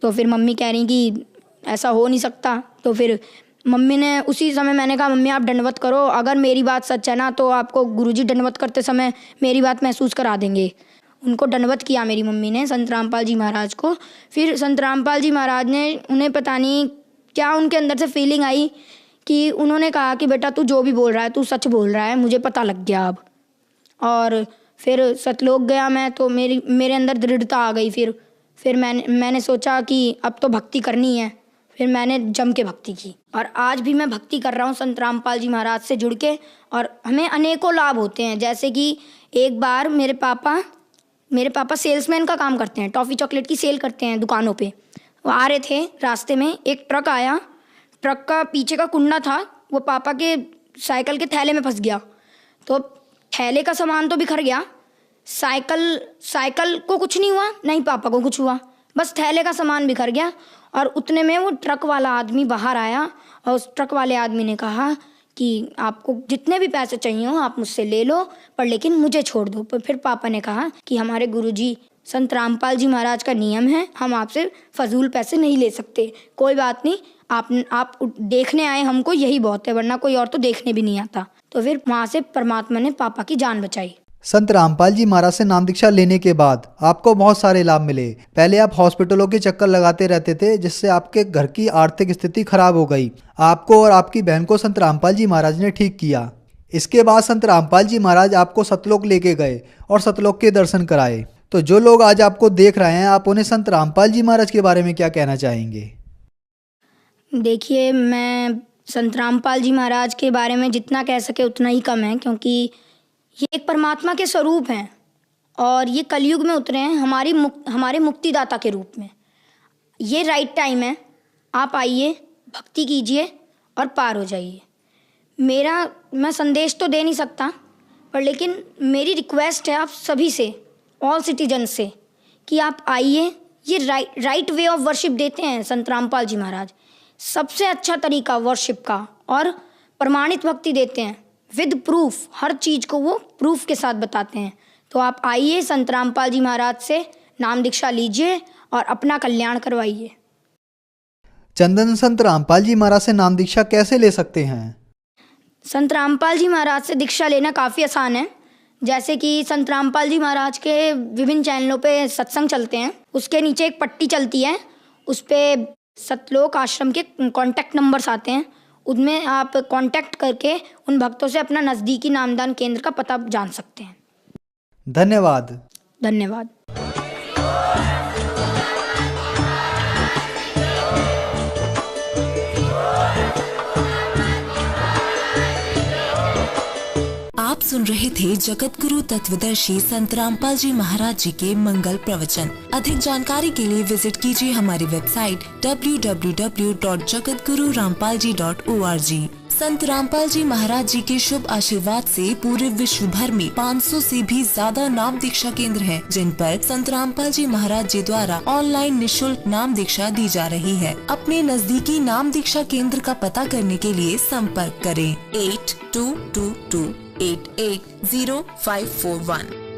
तो फिर मम्मी कह रही कि ऐसा हो नहीं सकता। तो फिर मम्मी ने उसी समय, मैंने कहा मम्मी आप दंडवत करो, अगर मेरी बात सच है ना तो आपको गुरुजी दंडवत करते समय मेरी बात महसूस करा देंगे। उनको दंडवत किया मेरी मम्मी ने, संत रामपाल जी महाराज को। फिर संत रामपाल जी महाराज ने, उन्हें पता नहीं क्या उनके अंदर से फीलिंग आई कि उन्होंने कहा कि बेटा तू जो भी बोल रहा है तू सच बोल रहा है, मुझे पता लग गया अब। और फिर सतलोक गया मैं, तो मेरे अंदर दृढ़ता आ गई। फिर मैंने सोचा कि अब तो भक्ति करनी है। फिर मैंने जम के भक्ति की और आज भी मैं भक्ति कर रहा हूँ संत रामपाल जी महाराज से जुड़ के, और हमें अनेकों लाभ होते हैं। जैसे कि एक बार मेरे पापा सेल्समैन का काम करते हैं, टॉफ़ी चॉकलेट की सेल करते हैं दुकानों पे। वो आ रहे थे, रास्ते में एक ट्रक आया, ट्रक का पीछे का कुंडा था वो पापा के साइकिल के थैले में फंस गया, तो थैले का सामान तो बिखर गया, साइकिल को कुछ नहीं हुआ, नहीं पापा को कुछ हुआ, बस थैले का सामान बिखर गया। और उतने में वो ट्रक वाला आदमी बाहर आया और उस ट्रक वाले आदमी ने कहा कि आपको जितने भी पैसे चाहिए हो आप मुझसे ले लो, पर लेकिन मुझे छोड़ दो। पर फिर पापा ने कहा कि हमारे गुरुजी संत रामपाल जी महाराज का नियम है, हम आपसे फजूल पैसे नहीं ले सकते, कोई बात नहीं, आप देखने आए हमको यही बहुत है, वरना कोई और तो देखने भी नहीं आता। तो फिर वहाँ से परमात्मा ने पापा की जान बचाई। संत रामपाल जी महाराज से नाम दीक्षा लेने के बाद आपको बहुत सारे लाभ मिले। पहले आप हॉस्पिटलों के चक्कर लगाते रहते थे, जिससे आपके घर की आर्थिक स्थिति खराब हो गई। आपको और आपकी बहन को संत रामपाल जी महाराज ने ठीक किया। इसके बाद संत रामपाल जी महाराज आपको सतलोक लेके गए और सतलोक के दर्शन कराए। तो जो लोग आज आपको देख रहे हैं, आप उन्हें संत रामपाल जी महाराज के बारे में क्या कहना चाहेंगे? देखिए, मैं संत रामपाल जी महाराज के बारे में जितना कह सके उतना ही कम है, क्योंकि ये एक परमात्मा के स्वरूप हैं और ये कलयुग में उतरे हैं हमारे मुक्तिदाता के रूप में। ये राइट टाइम है, आप आइए, भक्ति कीजिए और पार हो जाइए। मैं संदेश तो दे नहीं सकता, पर लेकिन मेरी रिक्वेस्ट है आप सभी से, ऑल सिटीजन से, कि आप आइए। ये राइट वे ऑफ वर्शिप देते हैं संत रामपाल जी महाराज, सबसे अच्छा तरीका वर्शिप का, और प्रमाणित भक्ति देते हैं विद प्रूफ, हर चीज़ को वो प्रूफ के साथ बताते हैं। तो आप आइए, संत रामपाल जी महाराज से नाम दीक्षा लीजिए और अपना कल्याण करवाइए। चंदन, संत रामपाल जी महाराज से नाम दीक्षा कैसे ले सकते हैं? संत रामपाल जी महाराज से दीक्षा लेना काफ़ी आसान है। जैसे कि संत रामपाल जी महाराज के विभिन्न चैनलों पे सत्संग चलते हैं, उसके नीचे एक पट्टी चलती है, उस पर सतलोक आश्रम के कॉन्टैक्ट नंबर्स आते हैं, उनमें आप कांटेक्ट करके उन भक्तों से अपना नज़दीकी नामदान केंद्र का पता जान सकते हैं। धन्यवाद। धन्यवाद। आप सुन रहे थे जगत गुरु तत्वदर्शी संत रामपाल जी महाराज जी के मंगल प्रवचन। अधिक जानकारी के लिए विजिट कीजिए हमारी वेबसाइट www.jagatgururampalji.org। संत रामपाल जी महाराज जी के शुभ आशीर्वाद से पूरे विश्व भर में 500 से भी ज्यादा नाम दीक्षा केंद्र हैं, जिन पर संत रामपाल जी महाराज जी द्वारा ऑनलाइन निःशुल्क नाम दीक्षा दी जा रही है। अपने नजदीकी नाम दीक्षा केंद्र का पता करने के लिए संपर्क करें 8222880541।